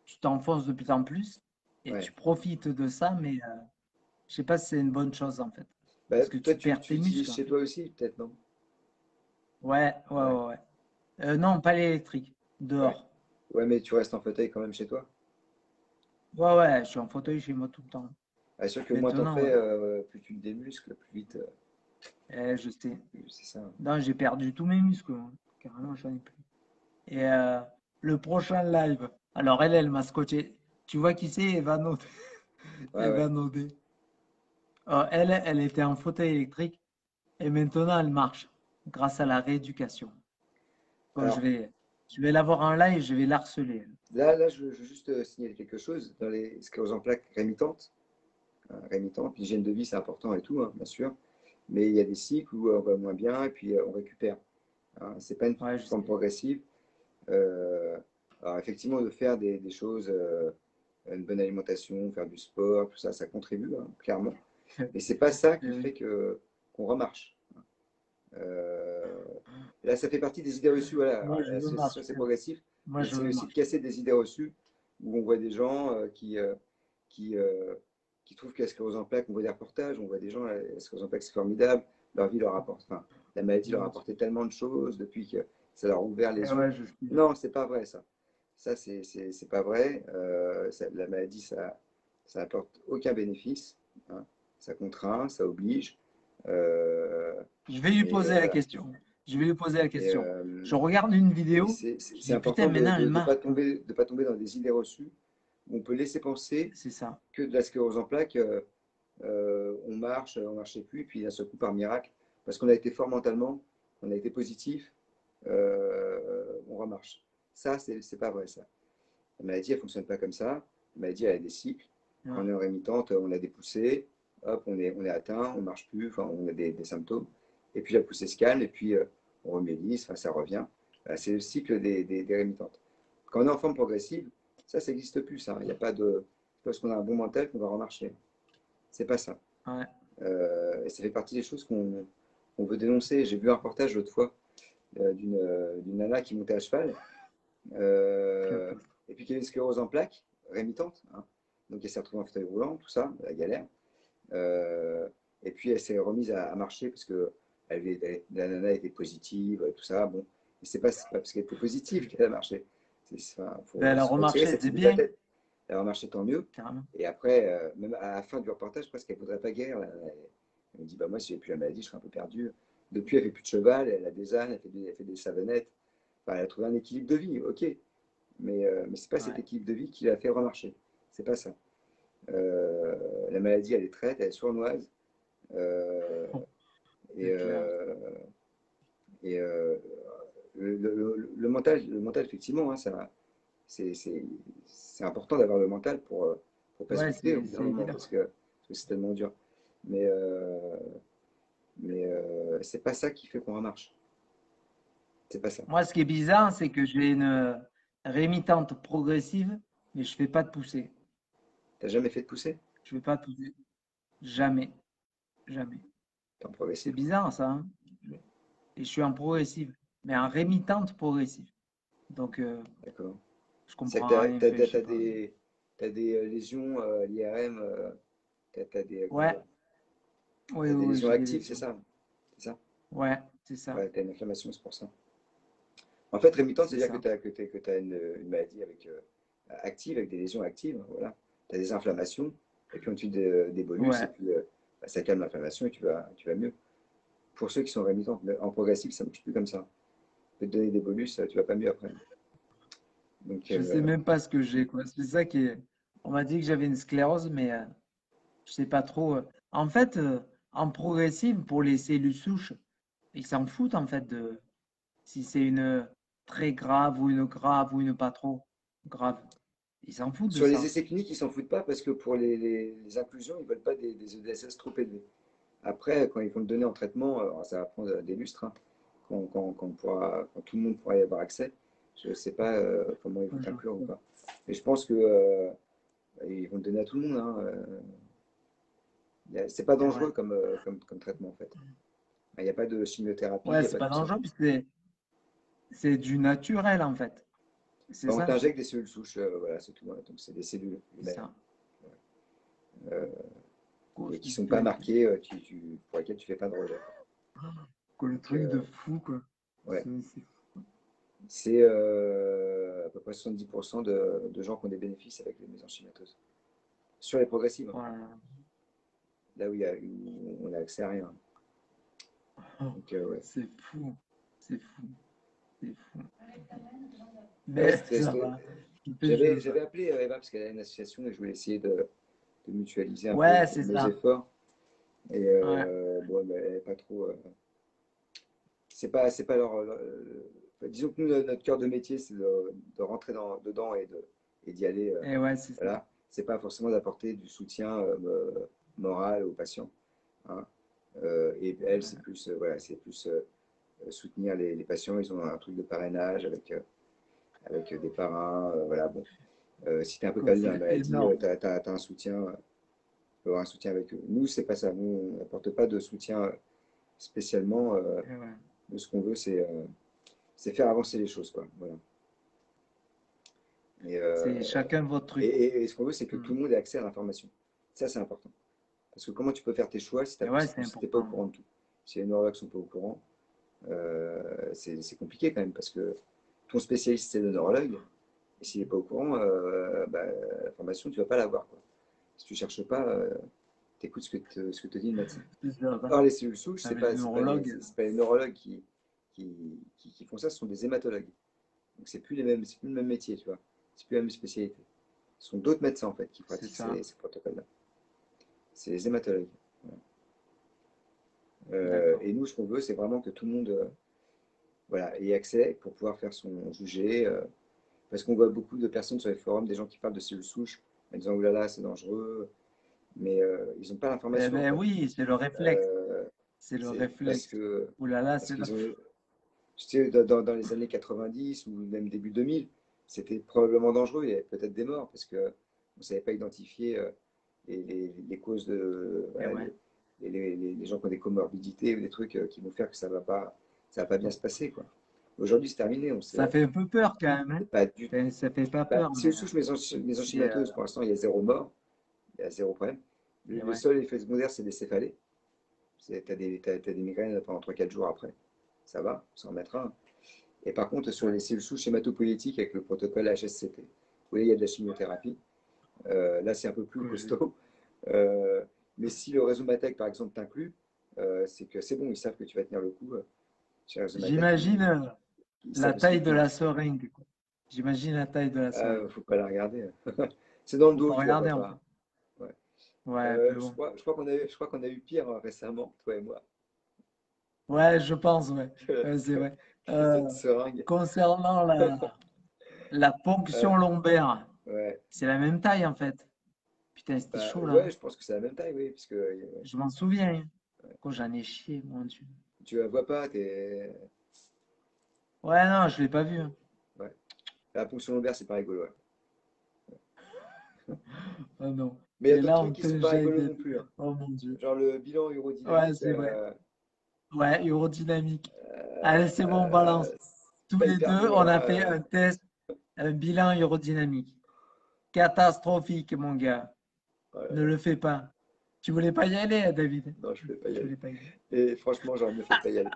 tu t'enfonces de plus en plus et Ouais. tu profites de ça, mais je sais pas si c'est une bonne chose, en fait. Bah, Parce que toi, tu perds tu tes l'utilises muscles, en chez fait. toi aussi, peut-être, non? Ouais, ouais, Ouais. ouais, ouais. Non, pas l'électrique. Ouais. Dehors. Ouais, mais tu restes en fauteuil quand même chez toi. Ouais, ouais, je suis en fauteuil chez moi tout le temps. Ah, sûr que moins t'en Maintenant, fais, ouais. plus tu te démuscles, plus vite. Je sais. C'est ça. Non, j'ai perdu tous mes muscles, moi. Carrément, j'en ai plus. Et le prochain live. Alors, elle m'a scotché. Tu vois qui c'est? Eva Nodé. Ouais, ouais. Eva Nodé. Elle était en fauteuil électrique et maintenant elle marche grâce à la rééducation. Bon, Alors, je vais la voir en live, je vais l'harceler. là, je veux juste signaler quelque chose. Dans les scléroses en plaques rémitantes, rémitantes, l'hygiène de vie, c'est important et tout, hein, bien sûr. Mais il y a des cycles où on va moins bien et puis on récupère. Hein. C'est pas une Ouais, je forme sais. progressive. Euh, alors, effectivement, de faire des choses, une bonne alimentation, faire du sport, tout ça, ça contribue, hein, clairement. Mais c'est pas ça Eh qui fait oui. que qu'on remarche. Euh, Là, ça fait partie des idées reçues. Voilà. Moi, Alors, je veux l'association, c'est marcher. progressif, Moi, mais je c'est veux aussi de marcher. casser des idées reçues où on voit des gens qui, qui trouvent que la sclérose en plaques, on voit des reportages, on voit des gens, la sclérose en plaques, c'est formidable, leur vie leur apporte, enfin, la maladie leur a Bien apporté sûr. tellement de choses depuis que ça leur a ouvert Eh les yeux. ouais, je sais. Non, c'est pas vrai ça. Ça, c'est pas vrai. La maladie, ça apporte aucun bénéfice, hein. Ça contraint, ça oblige. Euh, Je vais lui et, poser la euh, question. Je vais lui poser la et, question. euh, Je regarde une et vidéo, je c'est dis putain, important maintenant elle de marche, quoi. de pas tomber dans des idées reçues où on peut laisser penser C'est ça. que de la sclérose en plaques, on marchait plus, et puis d'un seul coup, par miracle, parce qu'on a été fort mentalement, on a été positif, on remarche. Ça, c'est pas vrai, ça. La maladie, elle fonctionne pas comme ça. maladie, elle a des cycles. Quand on est en rémitante, on a des poussées, hop, on est atteint, on ne marche plus, enfin, on a des symptômes. Et puis la poussée se calme, et puis on remédise, enfin, ça revient. C'est le cycle des rémitantes. Quand on est en forme progressive, ça n'existe plus, ça. Il n'y a pas de. Parce qu'on a un bon mental qu'on va remarcher. C'est pas ça. Ouais. Et ça fait partie des choses qu'on veut dénoncer. J'ai vu un reportage l'autre fois d'une nana qui montait à cheval et puis qui avait une sclérose en plaques rémitante. Hein. Donc elle s'est retrouvée en fauteuil roulant, tout ça, la galère. Et puis elle s'est remise à marcher parce que la nana était positive, tout ça. Bon, et c'est pas parce qu'elle était positive qu'elle a marché. Enfin, Ben, elle a faut retirer remarché, cette c'est idée de la bien, tête. Elle a remarché, tant mieux. carrément. Et après, même à la fin du reportage, presque elle ne voudrait pas guérir. Elle me dit, bah, moi, si j'ai plus la maladie, je serais un peu perdu. Depuis, elle fait plus de cheval, elle a des ânes, elle fait des savonnettes. Enfin, elle a trouvé un équilibre de vie, ok. Mais ce n'est pas cet Ouais. équilibre de vie qui l'a fait remarcher. C'est pas ça. La maladie, elle est traite, elle est sournoise. Euh, et C'est clair. et le mental, effectivement, hein, c'est important d'avoir le mental pour ne pas se Ouais, buter au bout d'un c'est moment, évident. parce que c'est tellement dur. Mais, c'est pas ça qui fait qu'on remarche. C'est pas ça. Moi, ce qui est bizarre, c'est que j'ai une rémitante progressive, mais je fais pas de poussée. T'as jamais fait de poussée? Je fais pas de poussée. Jamais. Jamais. T'es en C'est progressive. bizarre, ça. Hein. Et je suis en progressive, mais en rémitante progressive. Donc, D'accord. je C'est que comprends rien. Enfin, je sais pas. t'as des lésions à l'IRM, t'as des, comment Ouais, dire, oui, t'as des oui, oui, lésions j'ai des actives, c'est lésions. ça? C'est ça? Ouais, c'est ça. Ouais, t'as une inflammation, c'est pour ça. En fait, rémittant, C'est c'est-à-dire ça. que t'as une maladie active, avec des lésions actives. Voilà. Tu as des inflammations, et puis ensuite des bolus, et Ouais. puis ça calme l'inflammation et tu vas mieux. Pour ceux qui sont rémitants, mais en progressif, ça ne marche plus comme ça. On peut te donner des bolus, tu vas pas mieux après. Donc, Je sais même pas ce que j'ai, quoi. C'est ça qui est. On m'a dit que j'avais une sclérose, mais je sais pas trop. En fait, en progressive, pour les cellules souches, ils s'en foutent, en fait, de si c'est une très grave ou une grave ou une pas trop grave. Ils s'en foutent de sur les ça. essais cliniques, ils s'en foutent pas parce que pour les inclusions, ils ne veulent pas des EDSS trop élevés. Après, quand ils vont le donner en traitement, alors ça va prendre des lustres, hein, quand tout le monde pourra y avoir accès. Je ne sais pas comment ils vont Je- t'inclure ou pas. Mais je pense que ils vont le donner à tout le monde. Hein, c'est pas Et ouais. dangereux comme traitement en fait. Il n'y a pas de chimiothérapie, il Ouais, n'y a c'est pas pas tout ça. dangereux, puisque c'est du naturel, en fait. C'est On ça. t'injecte des cellules souches, voilà, c'est tout. Hein. Donc c'est des cellules C'est humaines ça. euh, et Quoi, qui ne sont pas marquées, pour lesquelles tu ne fais pas de rejet. le Donc, truc de fou, quoi. ouais. C'est fou. C'est à peu près 70% de gens qui ont des bénéfices avec les mésenchymatoses. Sur les progressives, hein. Voilà. Là où on a accès à rien. Donc, ouais. C'est fou. C'est fou. C'est fou. Ouais, Mais ça va. j'avais appelé Eva parce qu'elle a une association et je voulais essayer de mutualiser un peu Ouais, c'est nos ça. efforts. Et Ouais. bon, mais elle n'est pas trop. C'est pas disons que nous, notre cœur de métier, c'est de rentrer dedans et d'y aller. Et ouais, c'est ça. Voilà. C'est pas forcément d'apporter du soutien moral aux patients. Hein. Et elle, c'est plus, voilà, c'est plus soutenir les patients. Ils ont un truc de parrainage avec des parrains. Voilà, bon. Si tu es un peu Quoi, perdu dans la c'est maladie, énorme. tu as un soutien, tu avoir un soutien avec eux. Nous, c'est pas ça. Nous, on n'apporte pas de soutien spécialement. Et ouais. Nous, ce qu'on veut, c'est faire avancer les choses, quoi. Voilà. Et, C'est chacun votre truc. et ce qu'on veut, c'est que Hmm. tout le monde ait accès à l'information. Ça, c'est important. Parce que comment tu peux faire tes choix si tu Et ouais, c'est n'es pas au important. courant de tout? Si les neurologues ne sont pas au courant, c'est compliqué quand même parce que ton spécialiste, c'est le neurologue. Et s'il n'est pas au courant, l'information, tu ne vas pas l'avoir. Si tu ne cherches pas, tu écoutes ce que te dit le médecin. C'est ça. Or, les cellules souches, ce n'est Avec pas, le neurologue. pas les neurologues qui font ça, ce sont des hématologues. Donc, c'est plus le même métier, tu vois. C'est plus la même spécialité. Ce sont d'autres médecins, en fait, qui C'est pratiquent ça. ces protocoles-là. C'est les hématologues. Voilà. D'accord. Et nous, ce qu'on veut, c'est vraiment que tout le monde voilà, ait accès pour pouvoir faire son jugé. Parce qu'on voit beaucoup de personnes sur les forums, des gens qui parlent de cellules souches, en disant oulala, c'est dangereux, mais ils n'ont pas Eh l'information, ben quoi. oui, c'est le réflexe. Euh, C'est le c'est parce réflexe. que Ouh là là, parce c'est le... qu'ils ont, tu sais, dans les années 90 ou même début 2000, c'était probablement dangereux. Il y avait peut-être des morts parce que on ne savait pas identifier les causes de Eh voilà, ouais. les gens qui ont des comorbidités ou des trucs qui vont faire que ça va pas bien se passer, quoi. Aujourd'hui, c'est terminé. On Ça sait, fait un peu peur quand même, hein. c'est pas du Enfin, ça fait pas bah, peur, si mais on souche c'est... mésenchymateuses, pour l'instant, il y a zéro mort, il y a zéro problème. eh Le ouais. seul effet secondaire, c'est des céphalées. Tu as t'as des migraines pendant 3-4 jours après. Ça va, ça en mettra un. Et par contre, sur Ouais. les cellules souches hématopoïétiques avec le protocole HSCT, oui, il y a de la chimiothérapie. Là, c'est un peu plus Que je- costaud. Euh, mais si le Rhezumatek, par exemple, t'inclut, c'est que c'est bon, ils savent que tu vas tenir le coup. Chez Rhezumatek, J'imagine ils la savent ce qu'ils taille de font. la seringue, quoi. J'imagine la taille de la Ah, seringue. faut pas la regarder. C'est dans le Faut dos, pas tu la vois regarder, en fait. pas. Ouais. Ouais, mais bon. Je crois qu'on a eu pire récemment, toi et moi, Ouais, je pense, ouais. que, Ouais, c'est que- vrai. que Euh, cette seringue. concernant la ponction Euh, lombaire, ouais. c'est la même taille, en fait. Putain, c'était Bah, chaud, là. ouais, je pense que c'est la même taille, oui, puisque Je m'en souviens. Quand j'en ai chié, mon Dieu. tu la vois pas, t'es. Ouais, non, je l'ai pas vu, hein. Ouais. La ponction lombaire, c'est pas rigolo. Ouais. Oh non. Mais il y a Et d'autres là, trucs on qui sont te pas jette rigolos des non plus, trucs. hein. Oh mon Dieu. Genre le bilan Ouais, urodynamique, c'est vrai. Ouais, aérodynamique. Allez, c'est bon, on balance. c'est Tous pas les hyper deux, beau, on hein. a fait un test, un bilan aérodynamique. Catastrophique, mon gars. Oh là Ne là. le fais pas. Tu voulais pas y aller, hein, David? Non, je voulais pas y Tu aller. voulais pas y aller. Et franchement, j'aurais mieux fait de pas y aller.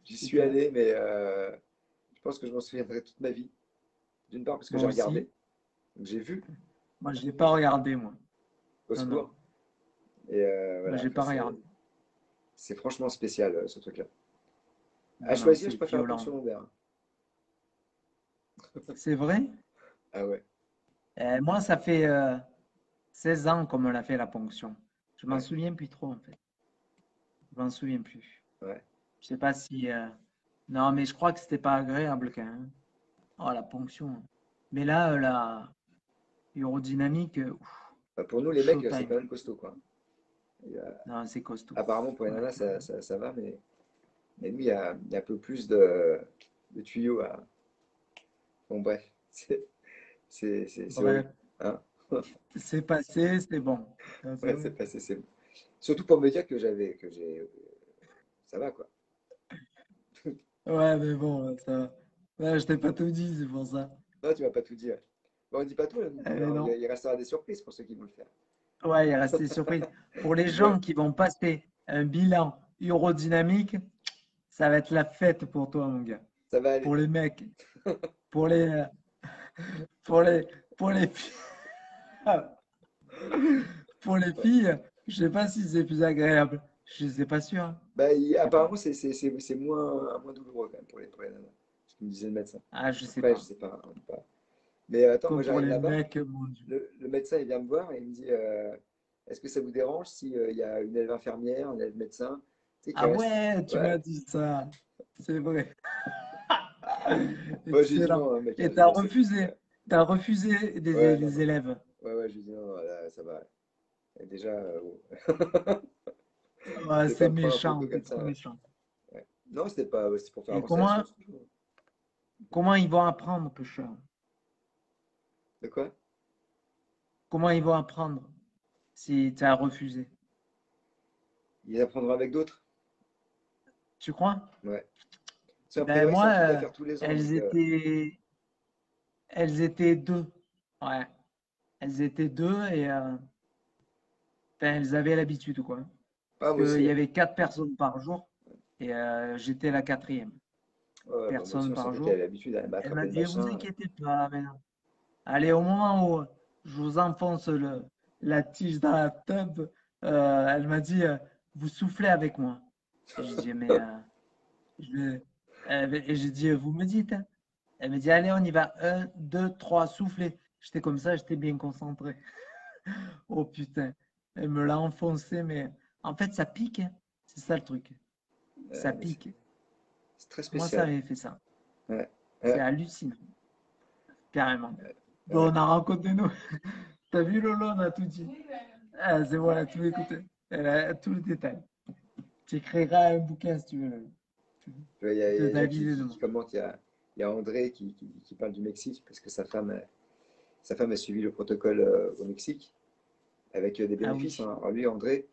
J'y C'est suis clair. allé, mais je pense que je m'en souviendrai toute ma vie. D'une part parce que Moi j'ai aussi. regardé, donc j'ai vu, Moi, je l'ai pas regardé, moi. au Non, non. secours. Et Moi, voilà, j'ai enfin, pas regardé. c'est franchement spécial ce truc-là. À Non, non, choisir, je c'est préfère la violent. ponction lombaire, hein. C'est vrai? Ah ouais, Moi, ça fait 16 ans qu'on me l'a fait, la ponction. Je m'en ouais, souviens plus trop, en fait. Je m'en souviens plus. ouais. Je sais pas si... Non, mais je crois que c'était pas agréable, quand même. Oh, la ponction. Mais là, la aérodynamique, ouf, Bah, pour nous, les mecs, c'est quand showtime. même costaud, quoi. Et, Non, c'est costaud. apparemment, pour les Ouais, nanas, carrément. ça va, mais nous, il y a un peu plus de tuyaux à. Bon, bref, c'est horrible. Bref, Hein. c'est passé, c'est bon. Ça, c'est Ouais, vrai. c'est passé, c'est bon. Surtout pour me dire que j'ai. Ça va, quoi. Ouais, mais bon, ça va. Ouais, je t'ai pas tout dit, c'est pour ça. Non, tu m'as pas tout dit. Ouais. Bon, on dit pas tout là non plus, Eh hein. non. Il restera des surprises pour ceux qui vont le faire. Ouais, il est resté surprise. Pour les Ouais, gens qui vont passer un bilan aérodynamique, ça va être la fête pour toi, mon gars. ça va Pour aller. les mecs, pour les, euh, pour les, pour les filles, pour les Ouais. filles, je sais pas si c'est plus agréable. Je sais pas sûr, hein. Bah, Je sais pas. apparemment, c'est moins douloureux quand même pour les nanas. Ce que me disait le médecin. Ah, je sais Après, je pas. sais pas, on peut pas. Mais attends, moi Comme pour j'arrive les là-bas, mecs, mon Dieu. le médecin il vient me voir et il me dit est-ce que ça vous dérange si il y a une élève infirmière, un élève médecin, tu sais, qui Ah reste. ouais, tu m'as Ouais. dit ça. C'est vrai. Moi j'ai dit Excellent. non, hein, mec, hein, Et j'ai dit non, c'est. Ouais, t'as refusé ouais, non, les non. élèves. Ouais, je lui dis non, non, là, ça va. Et déjà, bon. Ouais, Je vais pas c'est me prendre en méchant, photo c'est comme trop ça. Ouais. méchant. Ouais. Non, c'était pas, c'était pour faire Et avancer la science. comment ils vont apprendre, pêcheur? De quoi? Comment ils vont apprendre si tu as refusé? Il apprendra avec d'autres? Tu crois? Ouais. C'est a Ben priori, c'est moi, un truc à faire tous les ans, elles donc étaient, elles étaient deux. Ouais, elles étaient deux et ben, elles avaient l'habitude, quoi. ah, Parce moi qu'il aussi. y Ouais. avait 4 personnes par jour et j'étais la quatrième Ouais, ouais, bah, moi aussi, personne on par sentait qu'elle jour. avait l'habitude, elle m'a Elle attrapé m'a le dit, vous machin. inquiétez pas, maintenant. Allez, au moment où je vous enfonce la tige dans la tube, elle m'a dit, vous soufflez avec moi. Et j'ai dit, mais je, et j'ai dit, vous me dites, hein. Elle me dit, allez, on y va. Un, deux, trois, soufflez. J'étais comme ça, j'étais bien concentré. Oh putain, elle me l'a enfoncé, mais en fait, ça pique, hein. C'est ça le truc. Ça Mais pique. c'est très Moi, ça spécial. avait fait ça. Ouais. C'est Ouais. hallucinant, carrément. Bon, on a rencontré nous. T'as vu Lolo, on a tout dit. Oui, ben, Ah, c'est voilà, tout écouté. Elle a tout le détail. Tu écriras un bouquin si tu veux. Il y De a des gens David et de moi. qui commentent. Il y a André qui parle du Mexique parce que sa femme a suivi le protocole au Mexique avec des Ah bénéfices, oui. hein. Alors lui, André,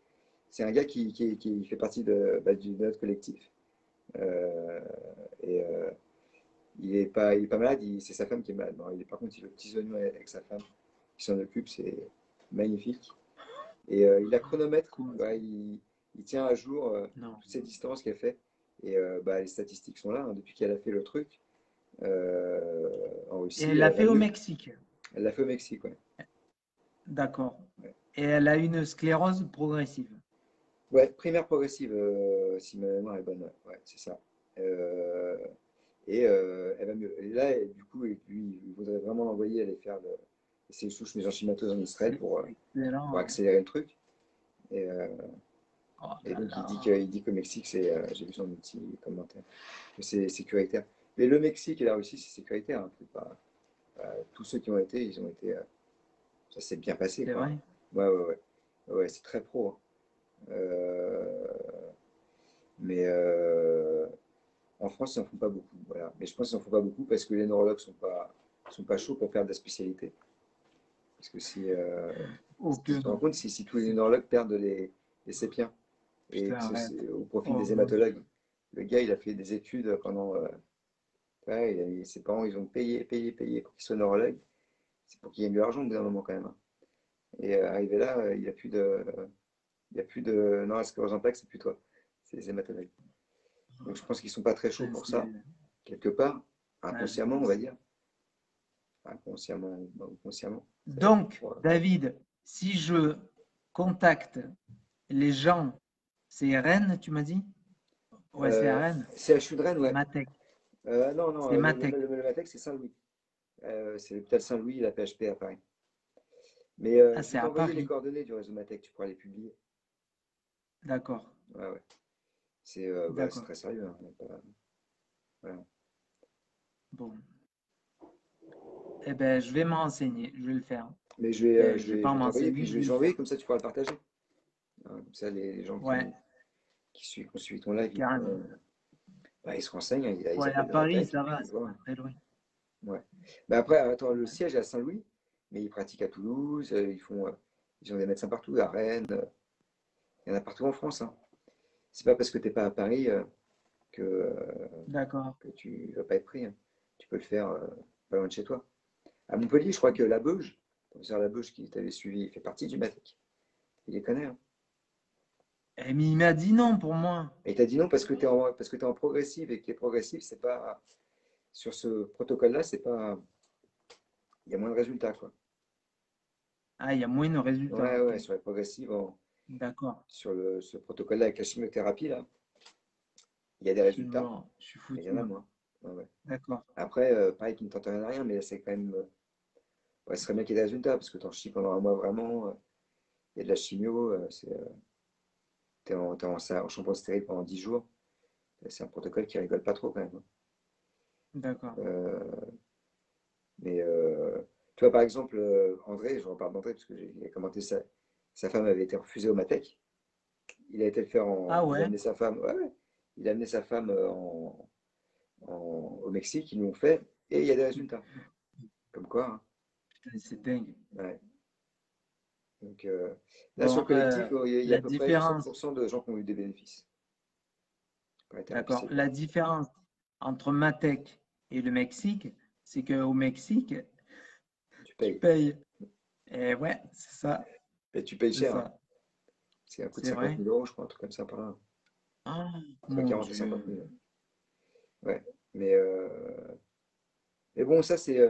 c'est un gars qui fait partie de notre collectif. Euh, et il est pas malade, c'est sa femme qui est malade. Bon, par contre, il est aux petits oignons avec sa femme qui s'en occupe, c'est magnifique. Et il a chronomètre, Comment ça? ouais, il tient à jour Non. toutes ces distances qu'elle fait. Et les statistiques sont là, hein. Depuis qu'elle a fait le truc en Et Russie, elle l'a elle va fait au mieux. Mexique. Elle l'a fait au Mexique, ouais. D'accord. Ouais, Et elle a une sclérose progressive. ouais, primaire progressive, si ma mémoire est bonne, ouais, ouais, c'est ça. Euh, elle va mieux. Et là, du coup, lui, il voudrait vraiment l'envoyer aller faire ses souches mésenchymateuses en Israël C'est pour excellent. accélérer le truc. Et, Oh et là donc, là. il dit qu'au Mexique, j'ai vu son petit commentaire, que c'est sécuritaire. Mais le Mexique et la Russie, c'est sécuritaire, hein. Tous ceux qui ont été, ils ont été. Ça s'est bien passé, C'est quoi. vrai. Ouais, ouais, ouais. Ouais, c'est très pro, hein. Euh, mais en France, ils n'en font pas beaucoup. Voilà. Mais je pense qu'ils n'en font pas beaucoup parce que les neurologues sont pas chauds pour faire de la spécialité. Parce que Oh tu que te rends non. compte, si tous les C'est- neurologues perdent les sépiens, et Putain, parce que arrête. c'est au profit Oh des mon hématologues. Dieu. Le gars, il a fait des études pendant. Ouais, ses parents, ils ont payé pour qu'il soit neurologue. C'est pour qu'il gagne de l'argent au bout d'un moment quand même, hein. Et arrivé là, il y a plus de. Non, la sclérose en plaques, c'est plus toi. C'est les hématologues. Donc je pense qu'ils sont pas très chauds Putain, pour ça, quelque part, ouais, inconsciemment, on va dire. Inconsciemment ou consciemment. donc, Ouais. David, si je contacte les gens, c'est Rennes, tu m'as dit? Ouais, c'est à Euh, Rennes. c'est à Choudren, ouais. Matec. Non, non, C'est Matec. le Matec, c'est Saint-Louis. C'est l'hôpital Saint-Louis, la PHP à Paris. Mais Ah, je vais c'est à t'envoyer les Paris. coordonnées du réseau Matec, tu pourras les publier. D'accord. Ouais, ouais. C'est D'accord. très sérieux, hein. Voilà. Bon. Eh ben, je vais me renseigner. Je vais le faire. Mais Enfin, je vais pas je vais t'envoyer, puis m'enseigner, je vais je le vais envoyer, faire. comme ça tu pourras le partager, hein. Comme ça, les gens Ouais, qui ont suivi ton live, carrément. ils se renseignent, hein, ils Ouais, à appellent le Paris, Matec, et ça va, puis ils c'est pas voient. très loin. Ouais. Mais après, attends, le Ouais. siège est à Saint-Louis, mais ils pratiquent à Toulouse, ils ont des médecins partout, à Rennes, il y en a partout en France, hein. C'est pas parce que t'es pas à Paris D'accord. que tu vas pas être pris, hein. Tu peux le faire pas loin de chez toi. À Montpellier, je crois que Labeuge, le professeur Labeuge qui t'avait suivi, il fait partie du Matec. Il les connaît, hein. Eh, mais il m'a dit non pour moi. Et il t'a dit non parce que t'es en progressive et que les progressives, c'est pas. Sur ce protocole-là, c'est pas. Il y a moins de résultats, quoi. Ah, il y a moins de résultats, Ouais, ok. ouais, sur les progressives, D'accord. ce protocole-là avec la chimiothérapie, là, il y a des Je suis résultats, mort. Je suis mais il y en foutu. a moins. Ouais, ouais. D'accord. Après, pareil, qui ne tente rien à rien, mais c'est quand même. Ouais, ce serait bien qu'il y ait des résultats, parce que t'en chies pendant un mois vraiment. Il y a de la chimio, t'es en shampoing stérile pendant 10 jours. C'est un protocole qui rigole pas trop, quand même, hein. D'accord. Euh, mais tu vois, par exemple, André, je reparle d'André, parce que j'ai commenté ça. Sa femme avait été refusée au Matec. Il a été le faire Ah il a ouais? amené sa femme. Ouais, ouais. Il a amené sa femme au Mexique, ils l'ont fait, et il y a des résultats. Comme quoi, hein. Putain, c'est dingue. Ouais. Donc là, sur le Bon, collectif, il y a à la peu près différence, 60% de gens qui ont eu des bénéfices par la thérapie d'accord. cellulaire. La différence entre Matec et le Mexique, c'est qu'au Mexique, Tu tu payes. payes. Et ouais, c'est ça. Et tu payes C'est cher, hein. ça. C'est un coût de C'est 50 vrai. 000 euros, je crois, un truc comme ça par là. Ah, Entre mon 40 et 50 Dieu. 000. Ouais. Mais, mais bon, ça, c'est.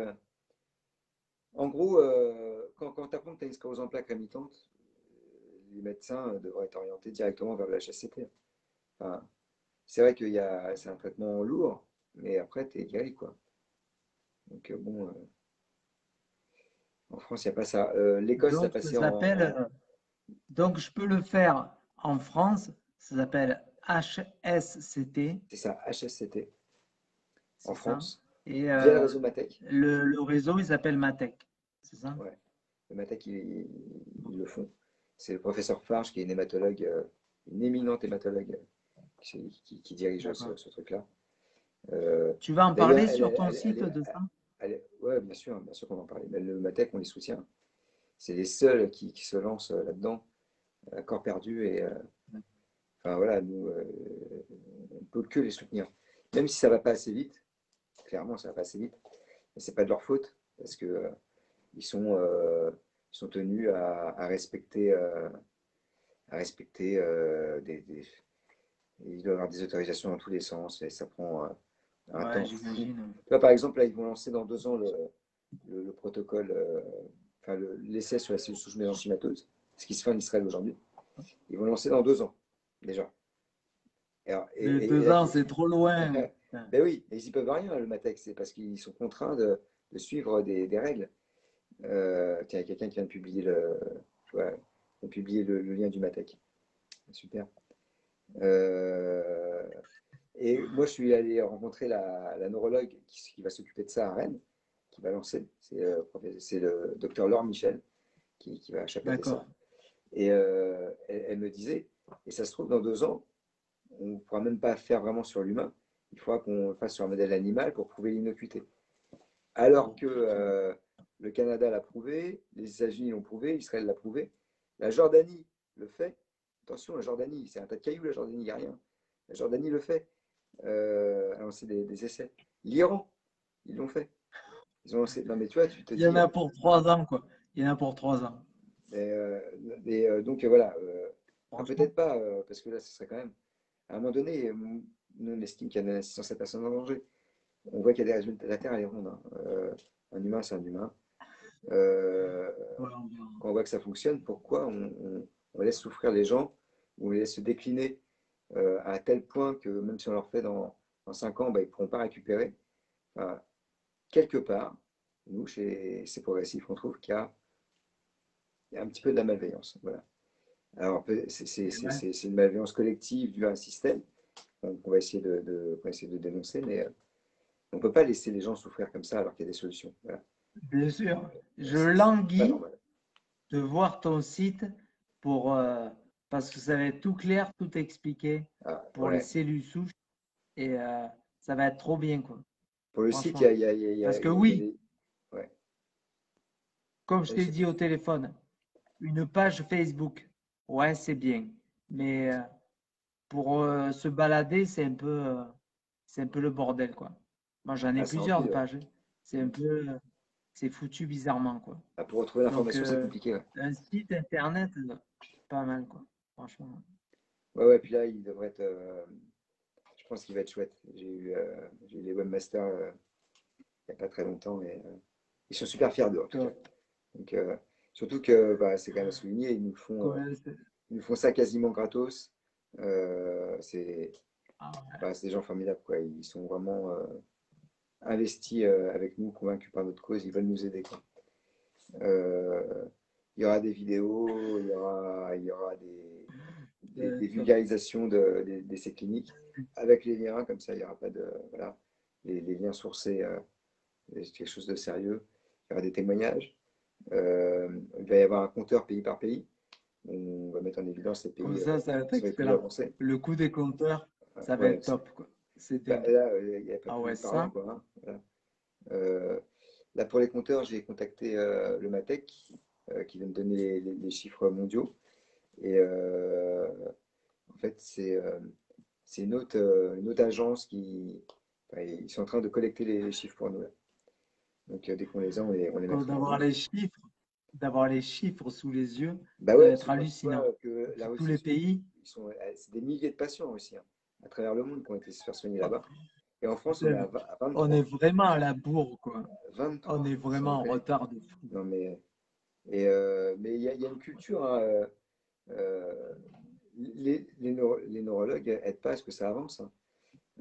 En gros, quand tu apprends que tu as une sclérose en plaques rémitante, les médecins devraient t'orienter directement vers le HSCT. Enfin, c'est vrai c'est un traitement lourd, mais après, tu es guéri, quoi. Donc, bon, en France, il n'y a pas ça. L'Écosse, ça Donc, ça passait s'appelle, donc je peux le faire en France. Ça s'appelle HSCT, c'est ça, HSCT, en c'est ça. France, Et via le réseau Matec. le réseau, il s'appelle Matec. c'est ça? Ouais. Le MATEC, ils le font. C'est le professeur Farge, qui est une hématologue, une éminente hématologue, qui dirige D'accord. ce truc-là. Tu vas en D'ailleurs, parler sur ton site de ça? ouais, bien sûr qu'on va en parler. Mais le MATEC, on les soutient. C'est les seuls qui se lancent là-dedans, à corps perdu. Et enfin voilà, nous, on ne peut que les soutenir. Même si ça ne va pas assez vite, clairement, ça ne va pas assez vite. Mais ce n'est pas de leur faute, parce que ils sont tenus à respecter, ils doivent avoir des autorisations dans tous les sens, et ça prend un Ouais, temps fou. j'imagine. Tu vois, par exemple, là, ils vont lancer dans 2 ans le protocole, enfin l'essai sur la cellule souche mésenchymateuse, ce qui se fait en Israël aujourd'hui. Ils vont lancer dans 2 ans, déjà. Alors, Mais et la 2 ans, c'est question. trop loin. Ben oui, mais ils n'y peuvent rien, le MATEC, c'est parce qu'ils sont contraints de suivre des règles. Tiens, il y a quelqu'un qui vient de publier le lien du MATEC. Super. Euh, et moi, je suis allé rencontrer la neurologue qui va s'occuper de ça à Rennes, qui va lancer. C'est le docteur Laure Michel qui va chapeauter ça. D'accord. Et elle me disait, et ça se trouve, dans 2 ans, on ne pourra même pas faire vraiment sur l'humain. Il faudra qu'on le fasse sur un modèle animal pour prouver l'innocuité. Alors que le Canada l'a prouvé, les États-Unis l'ont prouvé, Israël l'a prouvé, la Jordanie le fait. Attention, la Jordanie, c'est un tas de cailloux, la Jordanie, il n'y a rien. La Jordanie le fait. Alors, c'est des essais. L'Iran, ils l'ont fait. Ils ont lancé. Non, mais tu vois, tu te Il y en dis. a pour 3 ans, quoi. Il y en a pour 3 ans. Donc, voilà. Enfin, Franchement, peut-être pas, parce que là, ce serait quand même. À un moment donné, nous, on estime qu'il y a 607 personnes en danger. On voit qu'il y a des résultats. La Terre, elle est ronde, hein. Un humain, c'est un humain. Euh, ouais, on verra. Quand on voit que ça fonctionne, pourquoi on laisse souffrir les gens, ou on les laisse se décliner à tel point que même si on leur fait dans 5 ans, bah, ils ne pourront pas récupérer. Enfin, quelque part, nous, chez ces progressifs, on trouve qu'il y a un petit peu de la malveillance. Voilà. Alors, Ouais. c'est une malveillance collective due à un système qu'on va essayer qu'on va essayer de dénoncer, mais on ne peut pas laisser les gens souffrir comme ça alors qu'il y a des solutions. Voilà. Bien sûr. Je C'est pas languis normal. de voir ton site pour, parce que ça va être tout clair, tout expliqué Ah, pour les ouais. cellules souches et ça va être trop bien, quoi. Pour le site, Franchement. il Parce que y a oui, des. Ouais. comme je t'ai Vas-y. dit au téléphone, une page Facebook, ouais, c'est bien. Mais pour se balader, c'est un peu le bordel, quoi. Moi, j'en ai Ah, ça plusieurs de remplit, ouais. pages. C'est un peu, c'est foutu bizarrement, quoi. Ah, pour retrouver Donc, l'information, c'est compliqué, ouais. un site internet, pas mal, quoi. Franchement. Ouais, ouais, puis là, il devrait être. Je pense qu'il va être chouette. J'ai eu les webmasters il n'y a pas très longtemps et ils sont super fiers d'eux, en tout cas. Top. Donc, surtout que bah, c'est quand même à souligner, Ouais, ils nous font ça quasiment gratos. C'est ah ouais, bah, c'est des gens formidables, quoi. Ils sont vraiment investis avec nous, convaincus par notre cause. Ils veulent nous aider, quoi. Euh, il y aura des vidéos, il y aura des top. vulgarisations d'essais cliniques avec les liens, comme ça il n'y aura pas de. Voilà, les liens sourcés, c'est quelque chose de sérieux. Il y aura des témoignages. Il va y avoir un compteur pays par pays. On va mettre en évidence les Comme pays ça va être qui sont les plus excellent. avancés. Le coup des compteurs, ça va Ouais, être top, quoi. C'est bah, dingue. là, il n'y a pas Ah plus ouais, vite parlant, ça, quoi, hein. Voilà. Euh, Là, pour les compteurs, j'ai contacté le MATEC qui vient me donner les chiffres mondiaux. Et en fait, c'est une autre agence qui. Enfin, ils sont en train de collecter les chiffres pour nous, là. Donc, dès qu'on les a, on les mettra en ligne. d'avoir les chiffres sous les yeux, Bah ça ouais, va parce que être quand tu vois hallucinant. que Et la puis tous Russie, les pays, c'est des milliers de patients aussi, hein, à travers le monde qui ont été se faire soigner là-bas. Et en France, on est à on est 23. vraiment à la bourre, quoi. On 23, est sans vraiment en déconner. retard de fou. Non, mais il y a une culture, hein, euh, les neurologues n'aident pas à ce que ça avance, hein.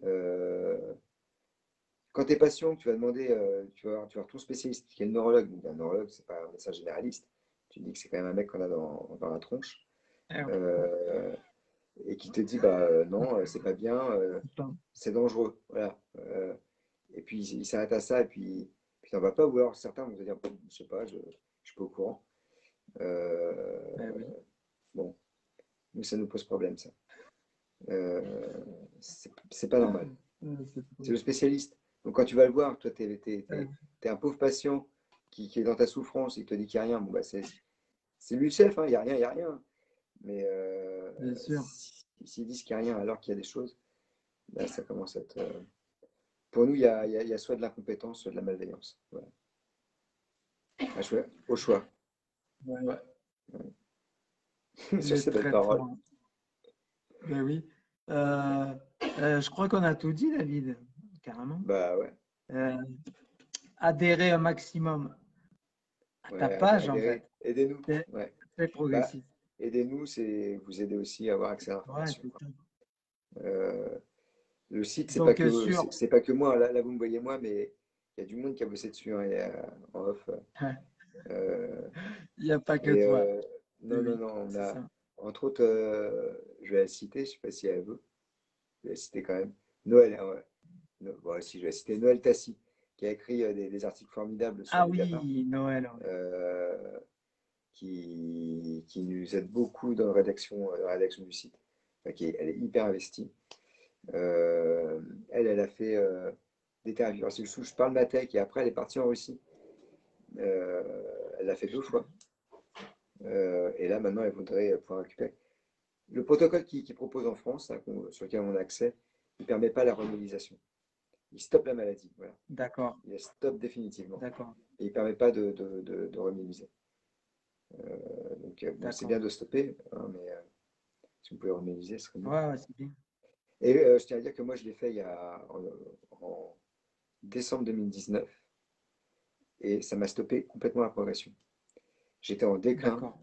Euh, Quand tu es patient, que tu vas demander, tu vas voir ton spécialiste, qui est le neurologue. Donc, un neurologue, c'est pas un médecin généraliste. Tu dis que c'est quand même un mec qu'on a dans la tronche. Eh ouais, euh, et qui te dit, bah non, c'est pas bien, putain. c'est dangereux. Voilà. Et puis il s'arrête à ça, et puis Puis on va pas, ou alors certains vont te dire, bon, je sais pas, je suis pas au courant. Oui. Bon, nous, ça nous pose problème, ça. C'est pas normal. C'est le spécialiste. Donc quand tu vas le voir, toi, tu es un pauvre patient qui est dans ta souffrance et qui te dit qu'il n'y a rien. Bon, bah, c'est lui le chef, hein, il n'y a rien, il n'y a rien. Mais Bien sûr. s'ils disent qu'il n'y a rien alors qu'il y a des choses, là, ça commence à être. Pour nous, il y a soit de l'incompétence, soit de la malveillance. Voilà. Au choix. Ouais. Sur Les ces belles paroles. traitements. Ben oui. Je crois qu'on a tout dit, David, carrément. Bah ouais. Adhérer un maximum à ta Ouais, page, en fait. aidez-nous. C'est Ouais. très Bah, progressif. aidez-nous, c'est vous aider aussi à avoir accès à Ouais, l'information. c'est top. Le site, Donc, sur. c'est pas que moi. Là, vous me voyez moi, mais il y a du monde qui a bossé dessus, hein, en off. Il n'y a pas que Et toi. non, Oui, on c'est a, ça. entre autres, je vais la citer, je sais pas si elle veut, je vais la citer quand même. Noël, hein, ouais. Bon, si, je vais la citer. Noël Tassi, qui a écrit des articles formidables sur Ah les data, oui, Noël. Ouais. qui nous aide beaucoup dans la rédaction du site. Enfin, elle est hyper investie. Elle a fait des interviews. Alors, je parle Matech et après elle est partie en Russie. Elle l'a fait 2 fois. Et là, maintenant, elle voudrait pouvoir récupérer. Le protocole qui propose en France, là, sur lequel on a accès, ne permet pas la remobilisation. Il stoppe la maladie. Voilà. D'accord. Il la stoppe définitivement. D'accord. Et il ne permet pas de remobiliser. Donc, bon, c'est D'accord. bien de stopper, hein, mais si vous pouvez remobiliser, ce serait mieux. Ouais, c'est bien. Et je tiens à dire que moi, je l'ai fait en décembre 2019 et ça m'a stoppé complètement la progression. J'étais en déclin. D'accord.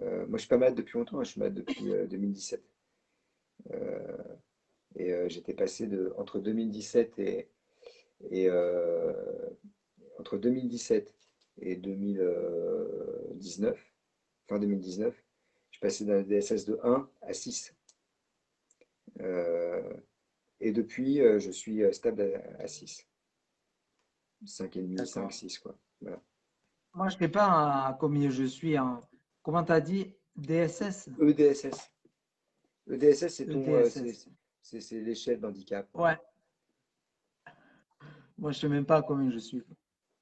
Moi, je suis pas malade depuis longtemps, hein, je suis malade depuis 2017. J'étais passé entre 2017 et entre 2017 et 2019, fin 2019, je suis passé d'un DSS de 1 à 6. Et depuis, je suis stable à 6. 5,5, 5, D'accord. 6, quoi. Voilà. Moi, je ne sais pas à combien je suis en. Comment tu as dit? DSS? EDSS. EDSS, EDSS. c'est l'échelle d'handicap. Ouais. Moi, je ne sais même pas à combien je suis.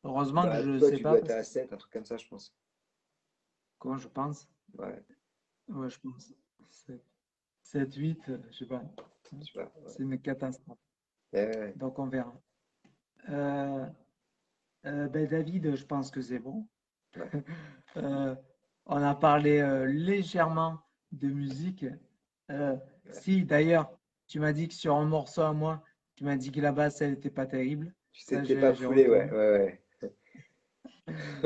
Heureusement que Bah, je ne toi, sais tu pas dois être parce à que 7, un truc comme ça, je pense. comment je pense. Ouais, Ouais, je pense. 7, 8, je sais pas. je sais pas. C'est une catastrophe. Ouais. Donc, on verra. Euh, ben, David, je pense que c'est bon. Ouais. Euh, on a parlé légèrement de musique. Si, d'ailleurs, tu m'as dit que sur un morceau à moi, tu m'as dit que la basse, elle n'était pas terrible. Tu Ça, t'es pas j'ai foulé, ouais, retenu. ouais,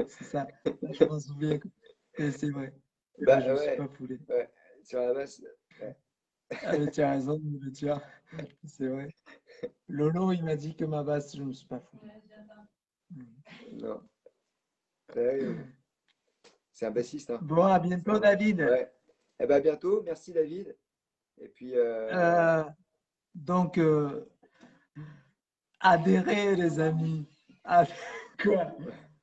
C'est ça. Je m'en souviens. Et c'est vrai. C'est vrai, Bah je ne me suis ouais, pas foulé. ouais. Sur la base, ouais. Ah, mais tu as raison, mais tu as. C'est vrai. Lolo, il m'a dit que ma basse, je ne me suis pas foulé. Non. Ouais, c'est un bassiste, hein. Bon, à bientôt, David. Ouais. Eh ben à bientôt, merci David. Et puis, Euh, donc, adhérez, les amis. Quoi?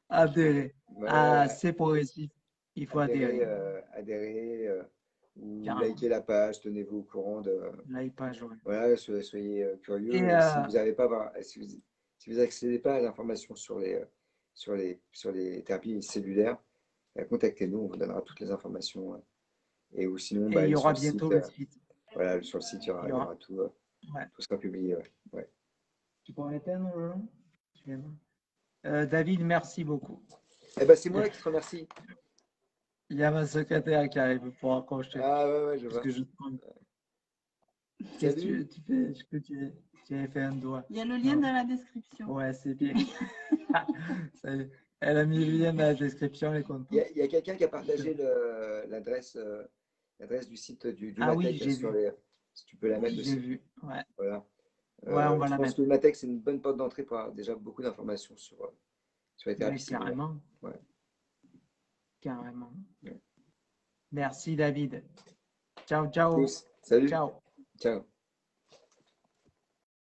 Adhérer. Ah, ouais, c'est progressif. Il faut adhérer. adhérer ou Carrément. liker la page, tenez-vous au courant de. Là, il passe, ouais. Voilà, soyez Et curieux. Et si vous n'avez pas, si vous accédez pas à l'information sur les thérapies cellulaires, contactez-nous, on vous donnera toutes les informations. Et ou sinon, il y allez sur aura le site. bientôt le site. Voilà, sur le site, Il y il y aura aura. tout, Ouais. tout sera publié. Ouais. Ouais. Tu peux en éteindre, Lolo? David, merci beaucoup. Eh ben, c'est moi qui te remercie. Il y a ma secrétaire qui arrive pour accrocher. Ah ouais, je Parce vois. que je te prends. Qu'est-ce que Salut. tu fais? Est-ce que tu avais fait un doigt? Il y a le lien Non. dans la description. Ouais, c'est bien. Ça y est. Elle a mis le lien dans la description, elle est contente. Il y a quelqu'un qui a partagé l'adresse du site du Ah oui, Matec j'ai sur vu. les. Si tu peux la mettre J'ai aussi. vu. Ouais. Voilà. Ouais, on va Je la pense que mettre. le Matec, c'est une bonne porte d'entrée pour avoir déjà beaucoup d'informations sur les thérapies Ouais, cellulaires. carrément. Ouais. Carrément. Ouais. Merci, David. Ciao, ciao. Tous. Salut. Ciao. Ciao.